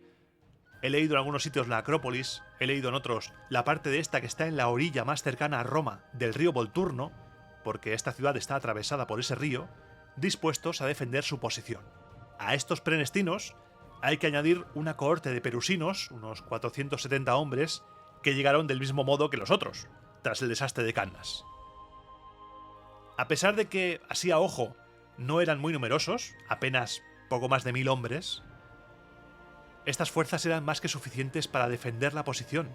he leído en algunos sitios la Acrópolis, he leído en otros la parte de esta que está en la orilla más cercana a Roma del río Volturno, porque esta ciudad está atravesada por ese río, dispuestos a defender su posición. A estos prenestinos hay que añadir una cohorte de perusinos, unos 470 hombres, que llegaron del mismo modo que los otros, tras el desastre de Cannas. A pesar de que, así a ojo, no eran muy numerosos, apenas poco más de 1000 hombres, estas fuerzas eran más que suficientes para defender la posición,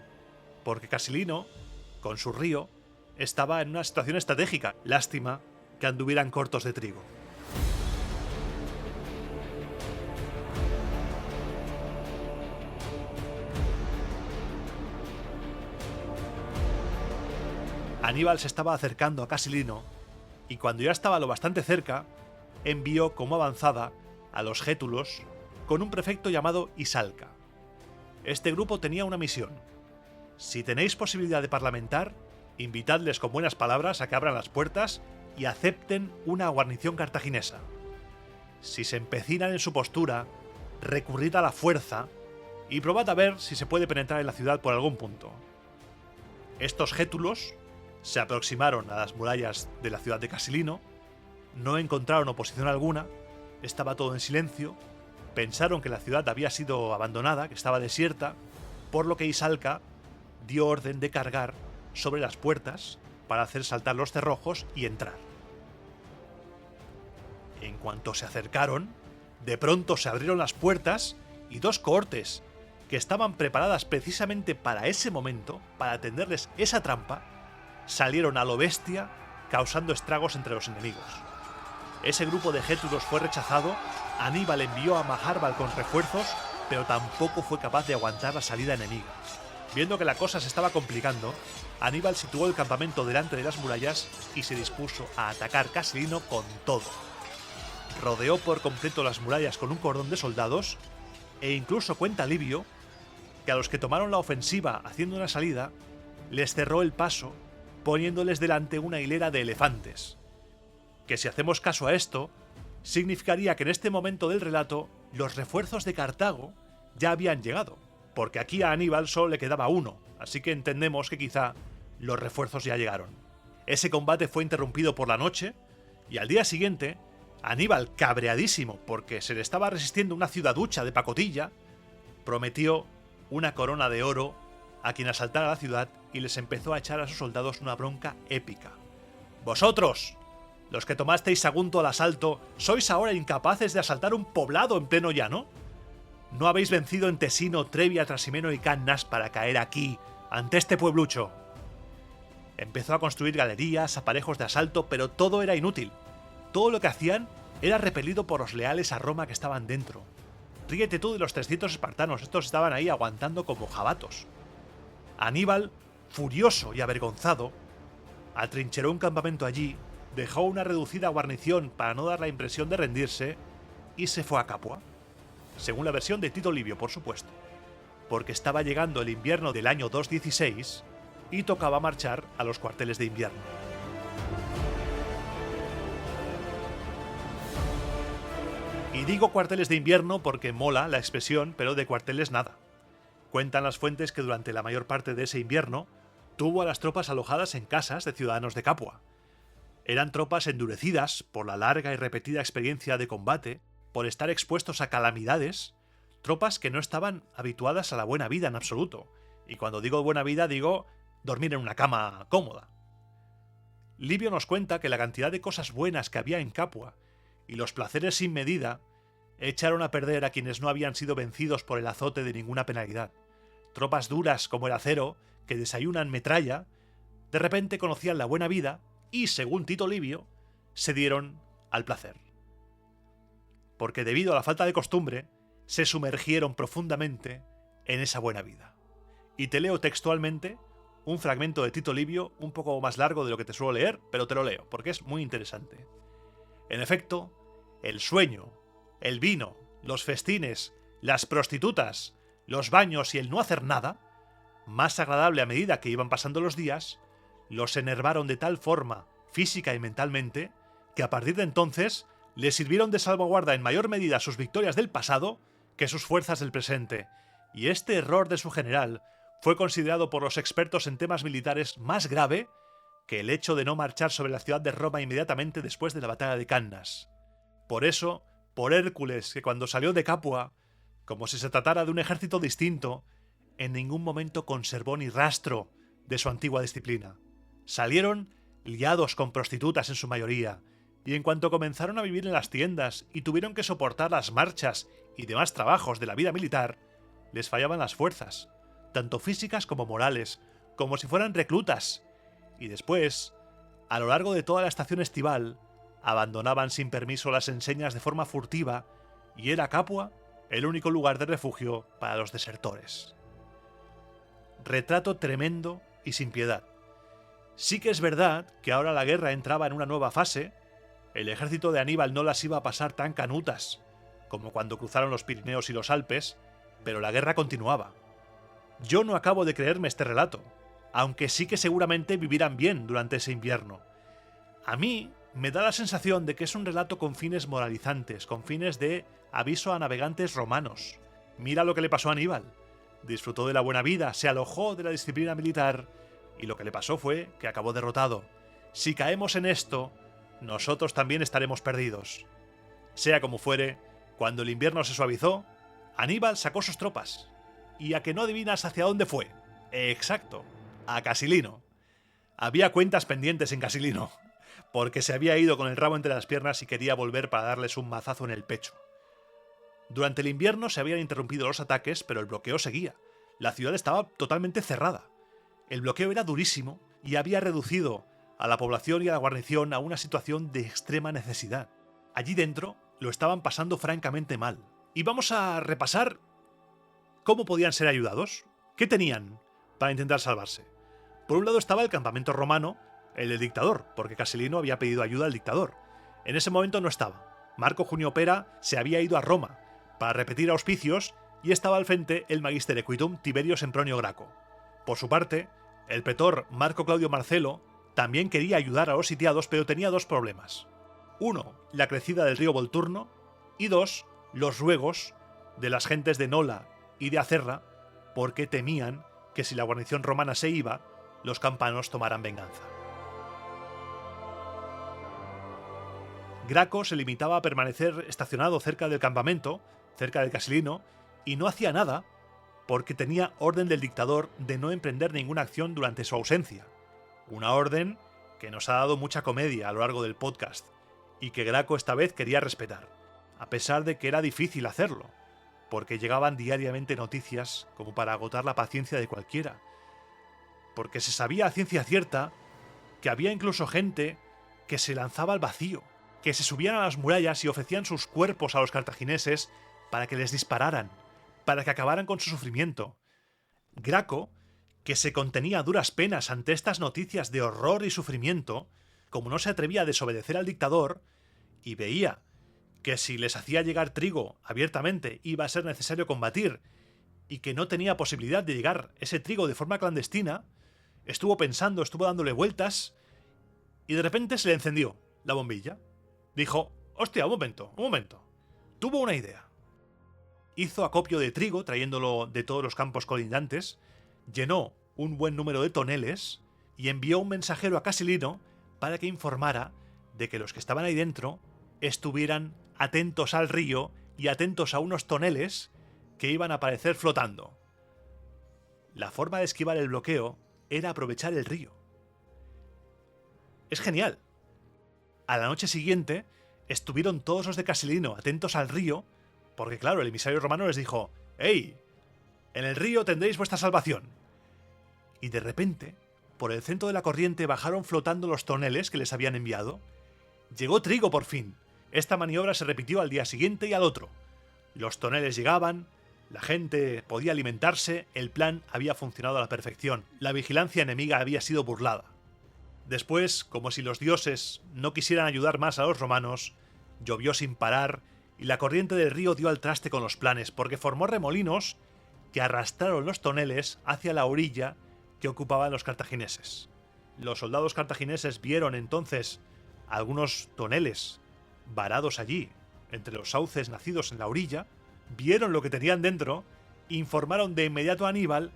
porque Casilino, con su río, estaba en una situación estratégica. Lástima que anduvieran cortos de trigo. Aníbal se estaba acercando a Casilino y cuando ya estaba lo bastante cerca, envió como avanzada a los gétulos con un prefecto llamado Isalca. Este grupo tenía una misión. Si tenéis posibilidad de parlamentar, invitadles con buenas palabras a que abran las puertas y acepten una guarnición cartaginesa. Si se empecinan en su postura, recurrid a la fuerza y probad a ver si se puede penetrar en la ciudad por algún punto. Estos gétulos se aproximaron a las murallas de la ciudad de Casilino, no encontraron oposición alguna, estaba todo en silencio, pensaron que la ciudad había sido abandonada, que estaba desierta, por lo que Isalca dio orden de cargar sobre las puertas para hacer saltar los cerrojos y entrar. En cuanto se acercaron, de pronto se abrieron las puertas y dos cohortes, que estaban preparadas precisamente para ese momento, para tenderles esa trampa, salieron a lo bestia, causando estragos entre los enemigos. Ese grupo de gétulos fue rechazado, Aníbal envió a Maharbal con refuerzos, pero tampoco fue capaz de aguantar la salida enemiga. Viendo que la cosa se estaba complicando, Aníbal situó el campamento delante de las murallas y se dispuso a atacar Casilino con todo. Rodeó por completo las murallas con un cordón de soldados e incluso cuenta Livio que a los que tomaron la ofensiva haciendo una salida, les cerró el paso poniéndoles delante una hilera de elefantes. Que si hacemos caso a esto, significaría que en este momento del relato los refuerzos de Cartago ya habían llegado, porque aquí a Aníbal solo le quedaba uno, así que entendemos que quizá los refuerzos ya llegaron. Ese combate fue interrumpido por la noche, y al día siguiente, Aníbal, cabreadísimo porque se le estaba resistiendo una ciudaducha de pacotilla, prometió una corona de oro a quien asaltara la ciudad y les empezó a echar a sus soldados una bronca épica. «Vosotros, los que tomasteis Sagunto al asalto, ¿sois ahora incapaces de asaltar un poblado en pleno llano? ¿No habéis vencido en Tesino, Trevia, Trasimeno y Cannas para caer aquí, ante este pueblucho?» Empezó a construir galerías, aparejos de asalto, pero todo era inútil. Todo lo que hacían era repelido por los leales a Roma que estaban dentro. Ríete tú de los 300 espartanos, estos estaban ahí aguantando como jabatos. Aníbal, furioso y avergonzado, atrincheró un campamento allí, dejó una reducida guarnición para no dar la impresión de rendirse y se fue a Capua. Según la versión de Tito Livio, por supuesto, porque estaba llegando el invierno del año 216 y tocaba marchar a los cuarteles de invierno. Y digo cuarteles de invierno porque mola la expresión, pero de cuarteles nada. Cuentan las fuentes que durante la mayor parte de ese invierno tuvo a las tropas alojadas en casas de ciudadanos de Capua. Eran tropas endurecidas por la larga y repetida experiencia de combate, por estar expuestos a calamidades, tropas que no estaban habituadas a la buena vida en absoluto. Y cuando digo buena vida digo dormir en una cama cómoda. Livio nos cuenta que la cantidad de cosas buenas que había en Capua y los placeres sin medida echaron a perder a quienes no habían sido vencidos por el azote de ninguna penalidad. Tropas duras como el acero, que desayunan metralla, de repente conocían la buena vida y, según Tito Livio, se dieron al placer. Porque debido a la falta de costumbre, se sumergieron profundamente en esa buena vida. Y te leo textualmente un fragmento de Tito Livio un poco más largo de lo que te suelo leer, pero te lo leo, porque es muy interesante. En efecto, el sueño, el vino, los festines, las prostitutas, los baños y el no hacer nada, más agradable a medida que iban pasando los días, los enervaron de tal forma, física y mentalmente, que a partir de entonces les sirvieron de salvaguarda en mayor medida sus victorias del pasado que sus fuerzas del presente, y este error de su general fue considerado por los expertos en temas militares más grave que el hecho de no marchar sobre la ciudad de Roma inmediatamente después de la batalla de Cannas. Por eso, por Hércules, que cuando salió de Capua, como si se tratara de un ejército distinto, en ningún momento conservó ni rastro de su antigua disciplina. Salieron liados con prostitutas en su mayoría, y en cuanto comenzaron a vivir en las tiendas y tuvieron que soportar las marchas y demás trabajos de la vida militar, les fallaban las fuerzas, tanto físicas como morales, como si fueran reclutas, y después, a lo largo de toda la estación estival, abandonaban sin permiso las enseñas de forma furtiva, y era Capua el único lugar de refugio para los desertores. Retrato tremendo y sin piedad. Sí que es verdad que ahora la guerra entraba en una nueva fase, el ejército de Aníbal no las iba a pasar tan canutas como cuando cruzaron los Pirineos y los Alpes, pero la guerra continuaba. Yo no acabo de creerme este relato, aunque sí que seguramente vivirán bien durante ese invierno. A mí me da la sensación de que es un relato con fines moralizantes, con fines de aviso a navegantes romanos. Mira lo que le pasó a Aníbal. Disfrutó de la buena vida, se alojó de la disciplina militar, y lo que le pasó fue que acabó derrotado. Si caemos en esto, nosotros también estaremos perdidos. Sea como fuere, cuando el invierno se suavizó, Aníbal sacó sus tropas. ¿Y a que no adivinas hacia dónde fue? Exacto, a Casilino. Había cuentas pendientes en Casilino, porque se había ido con el rabo entre las piernas y quería volver para darles un mazazo en el pecho. Durante el invierno se habían interrumpido los ataques, pero el bloqueo seguía. La ciudad estaba totalmente cerrada. El bloqueo era durísimo y había reducido a la población y a la guarnición a una situación de extrema necesidad. Allí dentro lo estaban pasando francamente mal. Y vamos a repasar cómo podían ser ayudados, qué tenían para intentar salvarse. Por un lado estaba el campamento romano, el del dictador, porque Casilino había pedido ayuda al dictador. En ese momento no estaba. Marco Junio Pera se había ido a Roma para repetir auspicios y estaba al frente el Magister Equitum Tiberio Sempronio Graco. Por su parte, el pretor Marco Claudio Marcelo también quería ayudar a los sitiados, pero tenía dos problemas. Uno, la crecida del río Volturno, y dos, los ruegos de las gentes de Nola y de Acerra, porque temían que si la guarnición romana se iba, los campanos tomaran venganza. Graco se limitaba a permanecer estacionado cerca del campamento, cerca del Casilino, y no hacía nada porque tenía orden del dictador de no emprender ninguna acción durante su ausencia. Una orden que nos ha dado mucha comedia a lo largo del podcast y que Graco esta vez quería respetar, a pesar de que era difícil hacerlo, porque llegaban diariamente noticias como para agotar la paciencia de cualquiera, porque se sabía a ciencia cierta que había incluso gente que se lanzaba al vacío, que se subían a las murallas y ofrecían sus cuerpos a los cartagineses para que les dispararan, para que acabaran con su sufrimiento. Graco, que se contenía a duras penas ante estas noticias de horror y sufrimiento, como no se atrevía a desobedecer al dictador, y veía que si les hacía llegar trigo abiertamente iba a ser necesario combatir, y que no tenía posibilidad de llegar ese trigo de forma clandestina, estuvo pensando, estuvo dándole vueltas, y de repente se le encendió la bombilla. Dijo, hostia, un momento. Tuvo una idea. Hizo acopio de trigo, trayéndolo de todos los campos colindantes, llenó un buen número de toneles y envió un mensajero a Casilino para que informara de que los que estaban ahí dentro estuvieran atentos al río y atentos a unos toneles que iban a aparecer flotando. La forma de esquivar el bloqueo era aprovechar el río. Es genial. A la noche siguiente estuvieron todos los de Casilino atentos al río, porque claro, el emisario romano les dijo, ¡Ey! En el río tendréis vuestra salvación. Y de repente, por el centro de la corriente bajaron flotando los toneles que les habían enviado. Llegó trigo por fin. Esta maniobra se repitió al día siguiente y al otro. Los toneles llegaban, la gente podía alimentarse, el plan había funcionado a la perfección, la vigilancia enemiga había sido burlada. Después, como si los dioses no quisieran ayudar más a los romanos, llovió sin parar y la corriente del río dio al traste con los planes, porque formó remolinos que arrastraron los toneles hacia la orilla que ocupaban los cartagineses. Los soldados cartagineses vieron entonces algunos toneles varados allí, entre los sauces nacidos en la orilla, vieron lo que tenían dentro, informaron de inmediato a Aníbal,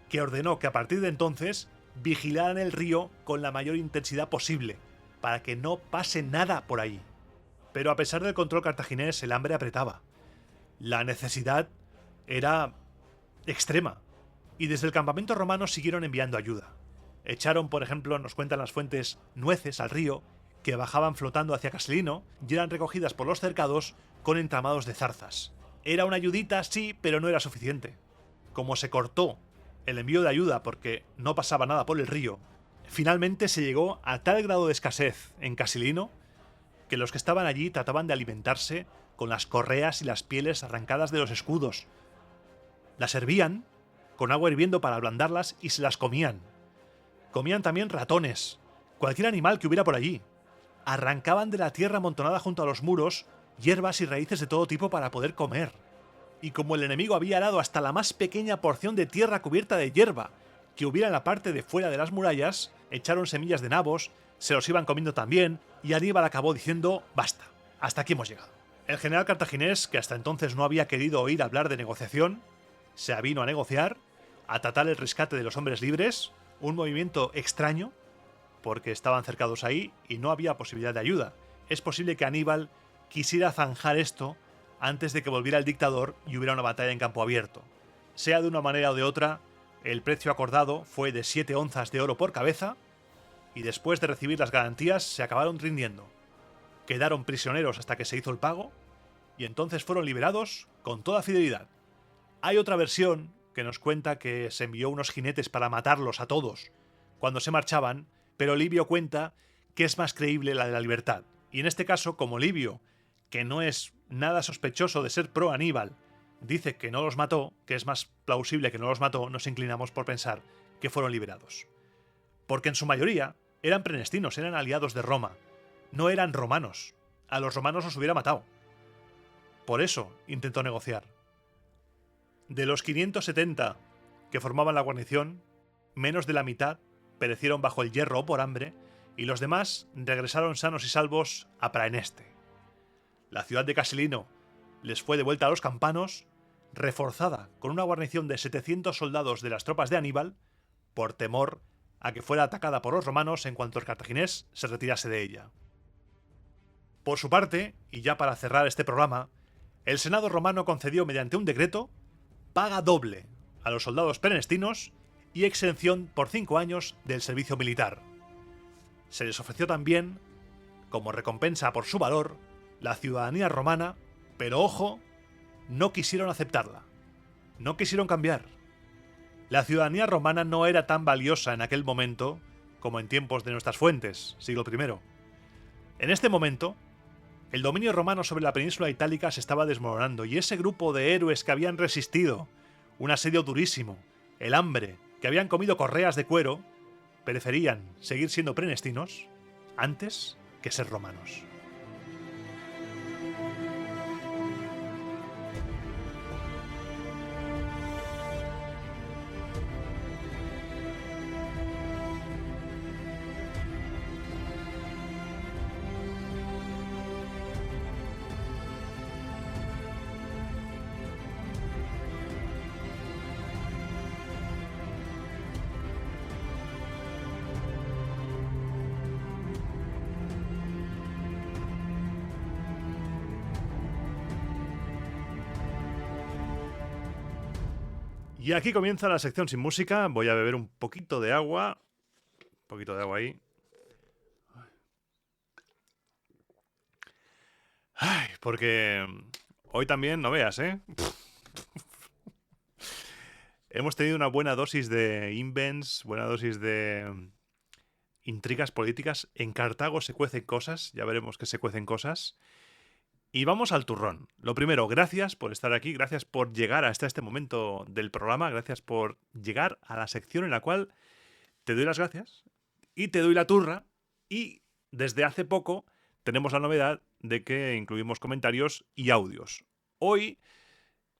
que ordenó que a partir de entonces vigilaran el río con la mayor intensidad posible, para que no pase nada por ahí. Pero a pesar del control cartaginés, el hambre apretaba. La necesidad era extrema, y desde el campamento romano siguieron enviando ayuda. Echaron, por ejemplo, nos cuentan las fuentes, nueces al río, que bajaban flotando hacia Casilino y eran recogidas por los cercados con entramados de zarzas. Era una ayudita, sí, pero no era suficiente. Como se cortó el envío de ayuda porque no pasaba nada por el río, finalmente se llegó a tal grado de escasez en Casilino que los que estaban allí trataban de alimentarse con las correas y las pieles arrancadas de los escudos. Las hervían con agua hirviendo para ablandarlas y se las comían. Comían también ratones, cualquier animal que hubiera por allí. Arrancaban de la tierra amontonada junto a los muros hierbas y raíces de todo tipo para poder comer. Y como el enemigo había arado hasta la más pequeña porción de tierra cubierta de hierba que hubiera en la parte de fuera de las murallas, echaron semillas de nabos, se los iban comiendo también, y Aníbal acabó diciendo: basta, hasta aquí hemos llegado. El general cartaginés, que hasta entonces no había querido oír hablar de negociación, se avino a negociar, a tratar el rescate de los hombres libres, un movimiento extraño, porque estaban cercados ahí y no había posibilidad de ayuda. Es posible que Aníbal quisiera zanjar esto antes de que volviera el dictador y hubiera una batalla en campo abierto. Sea de una manera o de otra, el precio acordado fue de 7 onzas de oro por cabeza, y después de recibir las garantías se acabaron rindiendo. Quedaron prisioneros hasta que se hizo el pago, y entonces fueron liberados con toda fidelidad. Hay otra versión que nos cuenta que se envió unos jinetes para matarlos a todos cuando se marchaban, pero Livio cuenta que es más creíble la de la libertad. Y en este caso, como Livio, que no es nada sospechoso de ser pro Aníbal, dice que no los mató, que es más plausible que no los mató, nos inclinamos por pensar que fueron liberados. Porque en su mayoría eran prenestinos, eran aliados de Roma, no eran romanos. A los romanos los hubiera matado. Por eso intentó negociar. De los 570 que formaban la guarnición, menos de la mitad perecieron bajo el hierro o por hambre, y los demás regresaron sanos y salvos a Praeneste. La ciudad de Casilino les fue devuelta a los campanos, reforzada con una guarnición de 700 soldados de las tropas de Aníbal, por temor a que fuera atacada por los romanos en cuanto el cartaginés se retirase de ella. Por su parte, y ya para cerrar este programa, el Senado romano concedió mediante un decreto paga doble a los soldados prenestinos y exención por 5 años del servicio militar. Se les ofreció también, como recompensa por su valor, la ciudadanía romana, pero ojo, no quisieron aceptarla. No quisieron cambiar. La ciudadanía romana no era tan valiosa en aquel momento como en tiempos de nuestras fuentes, siglo I. En este momento, el dominio romano sobre la península itálica se estaba desmoronando y ese grupo de héroes que habían resistido un asedio durísimo, el hambre, que habían comido correas de cuero, preferían seguir siendo prenestinos antes que ser romanos. Y aquí comienza la sección sin música. Voy a beber un poquito de agua. Un poquito de agua ahí. Ay, porque hoy también, no veas, ¿eh? Hemos tenido una buena dosis de invents, buena dosis de intrigas políticas. En Cartago se cuecen cosas, ya veremos que se cuecen cosas. Y vamos al turrón. Lo primero, gracias por estar aquí, gracias por llegar hasta este momento del programa, gracias por llegar a la sección en la cual te doy las gracias y te doy la turra, y desde hace poco tenemos la novedad de que incluimos comentarios y audios. Hoy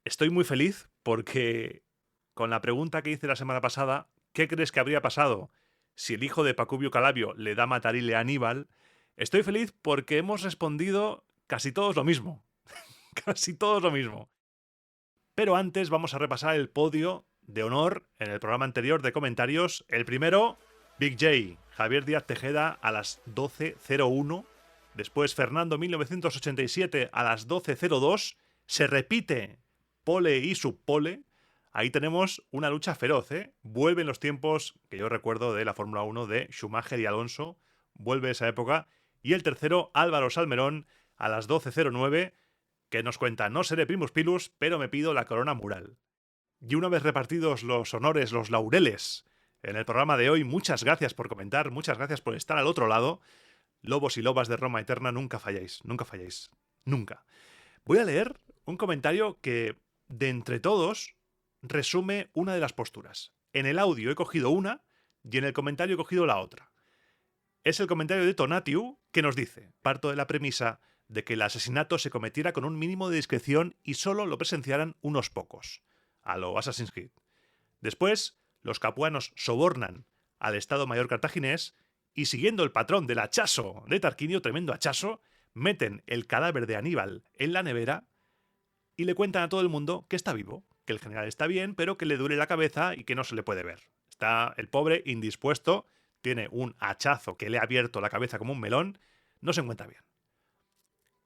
estoy muy feliz porque con la pregunta que hice la semana pasada, ¿qué crees que habría pasado si el hijo de Pacubio Calabio le da matarile a Aníbal? Estoy feliz porque hemos respondido casi todos lo mismo. Casi todos lo mismo. Pero antes vamos a repasar el podio de honor en el programa anterior de comentarios. El primero, Big J, Javier Díaz Tejeda a las 12:01. Después Fernando 1987 a las 12:02. Se repite pole y subpole. Ahí tenemos una lucha feroz, ¿eh? Vuelven los tiempos que yo recuerdo de la Fórmula 1 de Schumacher y Alonso. Vuelve esa época. Y el tercero, Álvaro Salmerón a las 12:09. Que nos cuenta: no seré primus pilus, pero me pido la corona mural. Y una vez repartidos los honores, los laureles, en el programa de hoy, muchas gracias por comentar, muchas gracias por estar al otro lado. Lobos y lobas de Roma Eterna, nunca falláis, nunca falláis, nunca. Voy a leer un comentario que, de entre todos, resume una de las posturas. En el audio he cogido una y en el comentario he cogido la otra. Es el comentario de Tonatiu, que nos dice: parto de la premisa de que el asesinato se cometiera con un mínimo de discreción y solo lo presenciaran unos pocos, a lo Assassin's Creed. Después, los capuanos sobornan al Estado Mayor cartaginés y, siguiendo el patrón del hachazo de Tarquinio, tremendo hachazo, meten el cadáver de Aníbal en la nevera y le cuentan a todo el mundo que está vivo, que el general está bien, pero que le duele la cabeza y que no se le puede ver. Está el pobre indispuesto, tiene un hachazo que le ha abierto la cabeza como un melón, no se encuentra bien.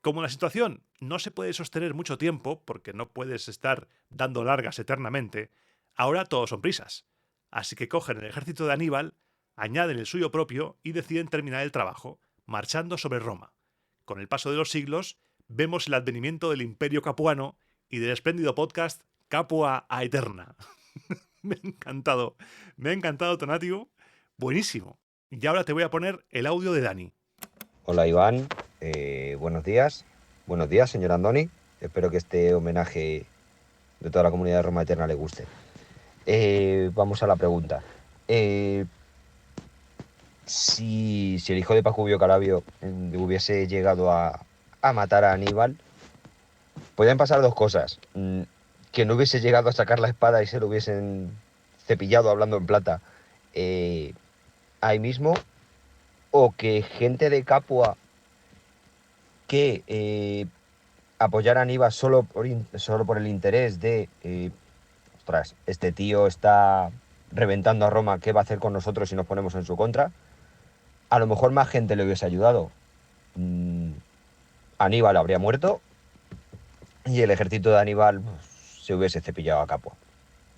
Como la situación no se puede sostener mucho tiempo, porque no puedes estar dando largas eternamente, ahora todos son prisas. Así que cogen el ejército de Aníbal, añaden el suyo propio y deciden terminar el trabajo, marchando sobre Roma. Con el paso de los siglos, vemos el advenimiento del Imperio Capuano y del espléndido podcast Capua Aeterna. Me ha encantado, Tonatiu. Buenísimo. Y ahora te voy a poner el audio de Dani. Hola Iván, buenos días. Buenos días, señor Andoni. Espero que este homenaje de toda la comunidad de Roma Eterna le guste. Vamos a la pregunta. Si el hijo de Pacubio Calabio hubiese llegado a matar a Aníbal, podían pasar dos cosas. Que no hubiese llegado a sacar la espada y se lo hubiesen cepillado hablando en plata ahí mismo, o que gente de Capua que apoyar a Aníbal solo por el interés de, ostras, este tío está reventando a Roma, ¿qué va a hacer con nosotros si nos ponemos en su contra? A lo mejor más gente le hubiese ayudado. Aníbal habría muerto y el ejército de Aníbal se hubiese cepillado a Capua.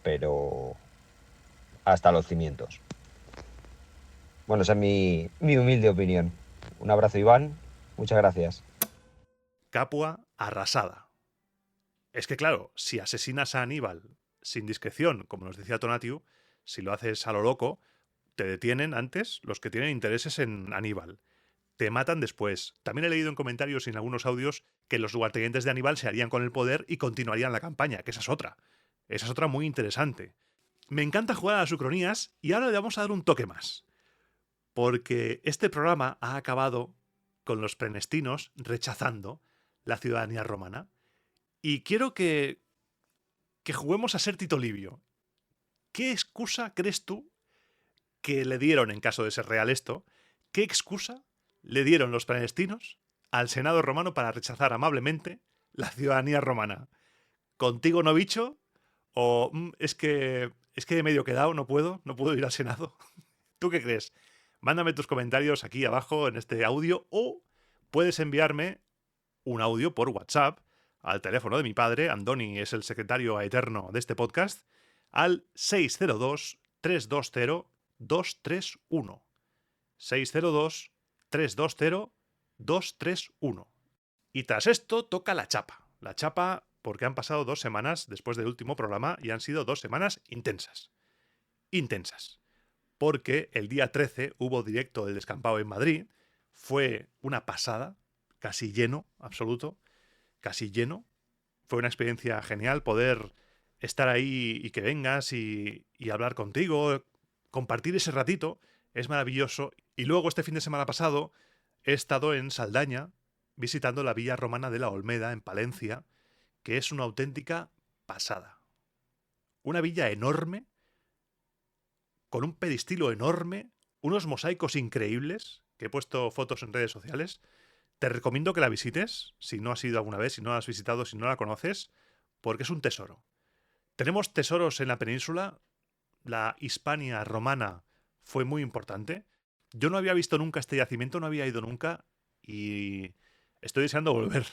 Pero hasta los cimientos. Bueno, esa es mi humilde opinión. Un abrazo, Iván. Muchas gracias. Capua arrasada. Es que claro, si asesinas a Aníbal sin discreción, como nos decía Tonatiu, si lo haces a lo loco, te detienen antes los que tienen intereses en Aníbal. Te matan después. También he leído en comentarios y en algunos audios que los lugartenientes de Aníbal se harían con el poder y continuarían la campaña, que esa es otra. Esa es otra muy interesante. Me encanta jugar a las ucronías y ahora le vamos a dar un toque más. Porque este programa ha acabado con los prenestinos rechazando la ciudadanía romana. Y quiero que juguemos a ser Tito Livio. ¿Qué excusa crees tú que le dieron, en caso de ser real esto, qué excusa le dieron los prenestinos al Senado romano para rechazar amablemente la ciudadanía romana? ¿Contigo no, bicho? ¿O es que he medio quedado, no puedo ir al Senado? ¿Tú qué crees? Mándame tus comentarios aquí abajo en este audio o puedes enviarme un audio por WhatsApp al teléfono de mi padre, Andoni es el secretario eterno de este podcast, al 602-320-231. 602-320-231. Y tras esto toca la chapa. La chapa porque han pasado 2 semanas después del último programa y han sido 2 semanas intensas. Intensas. Porque el día 13 hubo directo del descampado en Madrid. Fue una pasada, casi lleno, absoluto. Casi lleno. Fue una experiencia genial poder estar ahí y que vengas y hablar contigo, compartir ese ratito, es maravilloso. Y luego este fin de semana pasado he estado en Saldaña visitando la Villa Romana de la Olmeda en Palencia, que es una auténtica pasada. una villa enorme, con un peristilo enorme, unos mosaicos increíbles, que he puesto fotos en redes sociales. Te recomiendo que la visites, si no has ido alguna vez, si no la has visitado, si no la conoces, porque es un tesoro. Tenemos tesoros en la península. La Hispania romana fue muy importante. Yo no había visto nunca este yacimiento, no había ido nunca y estoy deseando volver.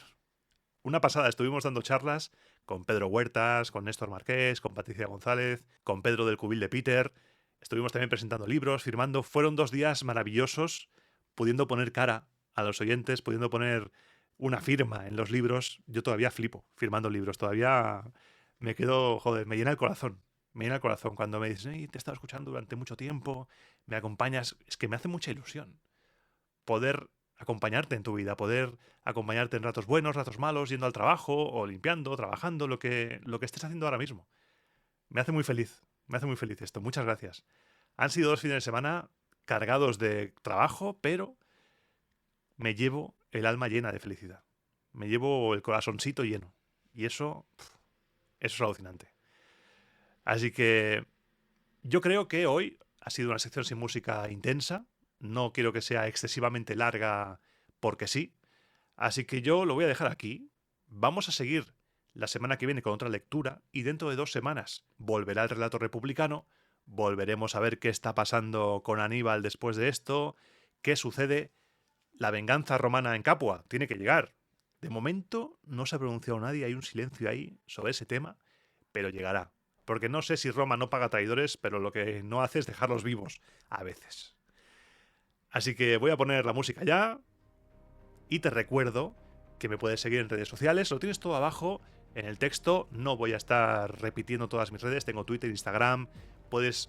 Una pasada, estuvimos dando charlas con Pedro Huertas, con Néstor Marqués, con Patricia González, con Pedro del Cubil de Peter. Estuvimos también presentando libros, firmando. Fueron 2 días maravillosos, pudiendo poner cara a los oyentes, pudiendo poner una firma en los libros. Yo todavía flipo firmando libros, todavía me quedo, joder, me llena el corazón. Me llena el corazón cuando me dicen, te he estado escuchando durante mucho tiempo, me acompañas. Es que me hace mucha ilusión poder acompañarte en tu vida, poder acompañarte en ratos buenos, ratos malos, yendo al trabajo o limpiando, trabajando, lo que estés haciendo ahora mismo. Me hace muy feliz esto. Muchas gracias. Han sido 2 fines de semana cargados de trabajo, pero me llevo el alma llena de felicidad. Me llevo el corazoncito lleno. Y eso es alucinante. Así que yo creo que hoy ha sido una sección sin música intensa. No quiero que sea excesivamente larga porque sí. Así que yo lo voy a dejar aquí. Vamos a seguir la semana que viene con otra lectura y dentro de 2 semanas volverá el relato republicano. Volveremos a ver qué está pasando con Aníbal después de esto, qué sucede. La venganza romana en Capua tiene que llegar. De momento no se ha pronunciado nadie, hay un silencio ahí sobre ese tema, pero llegará. Porque no sé si Roma no paga traidores, pero lo que no hace es dejarlos vivos, a veces. Así que voy a poner la música ya. Y te recuerdo que me puedes seguir en redes sociales. Lo tienes todo abajo en el texto. No voy a estar repitiendo todas mis redes. Tengo Twitter, Instagram. Puedes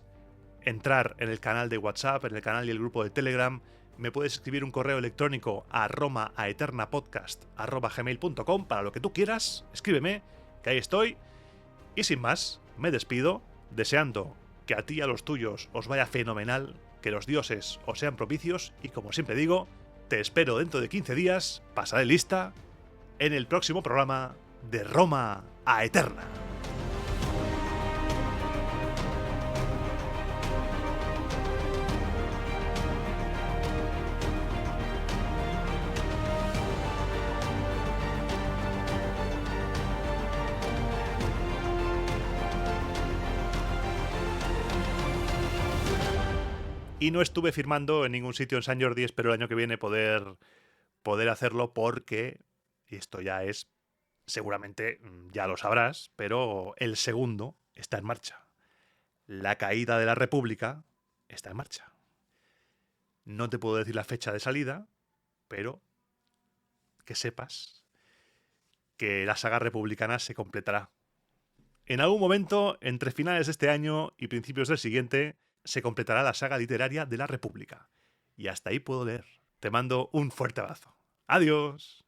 entrar en el canal de WhatsApp, en el canal y el grupo de Telegram. Me puedes escribir un correo electrónico a romaaeternapodcast@gmail.com para lo que tú quieras. Escríbeme, que ahí estoy. Y sin más, me despido, deseando que a ti y a los tuyos os vaya fenomenal, que los dioses os sean propicios y, como siempre digo, te espero dentro de 15 días, pasaré lista, en el próximo programa de Roma a Eterna. Y no estuve firmando en ningún sitio en San Jordi, espero el año que viene poder hacerlo porque, y esto ya es, seguramente ya lo sabrás, pero el segundo está en marcha. La caída de la República está en marcha. No te puedo decir la fecha de salida, pero que sepas que la saga republicana se completará. En algún momento, entre finales de este año y principios del siguiente, se completará la saga literaria de la República. Y hasta ahí puedo leer. Te mando un fuerte abrazo. ¡Adiós!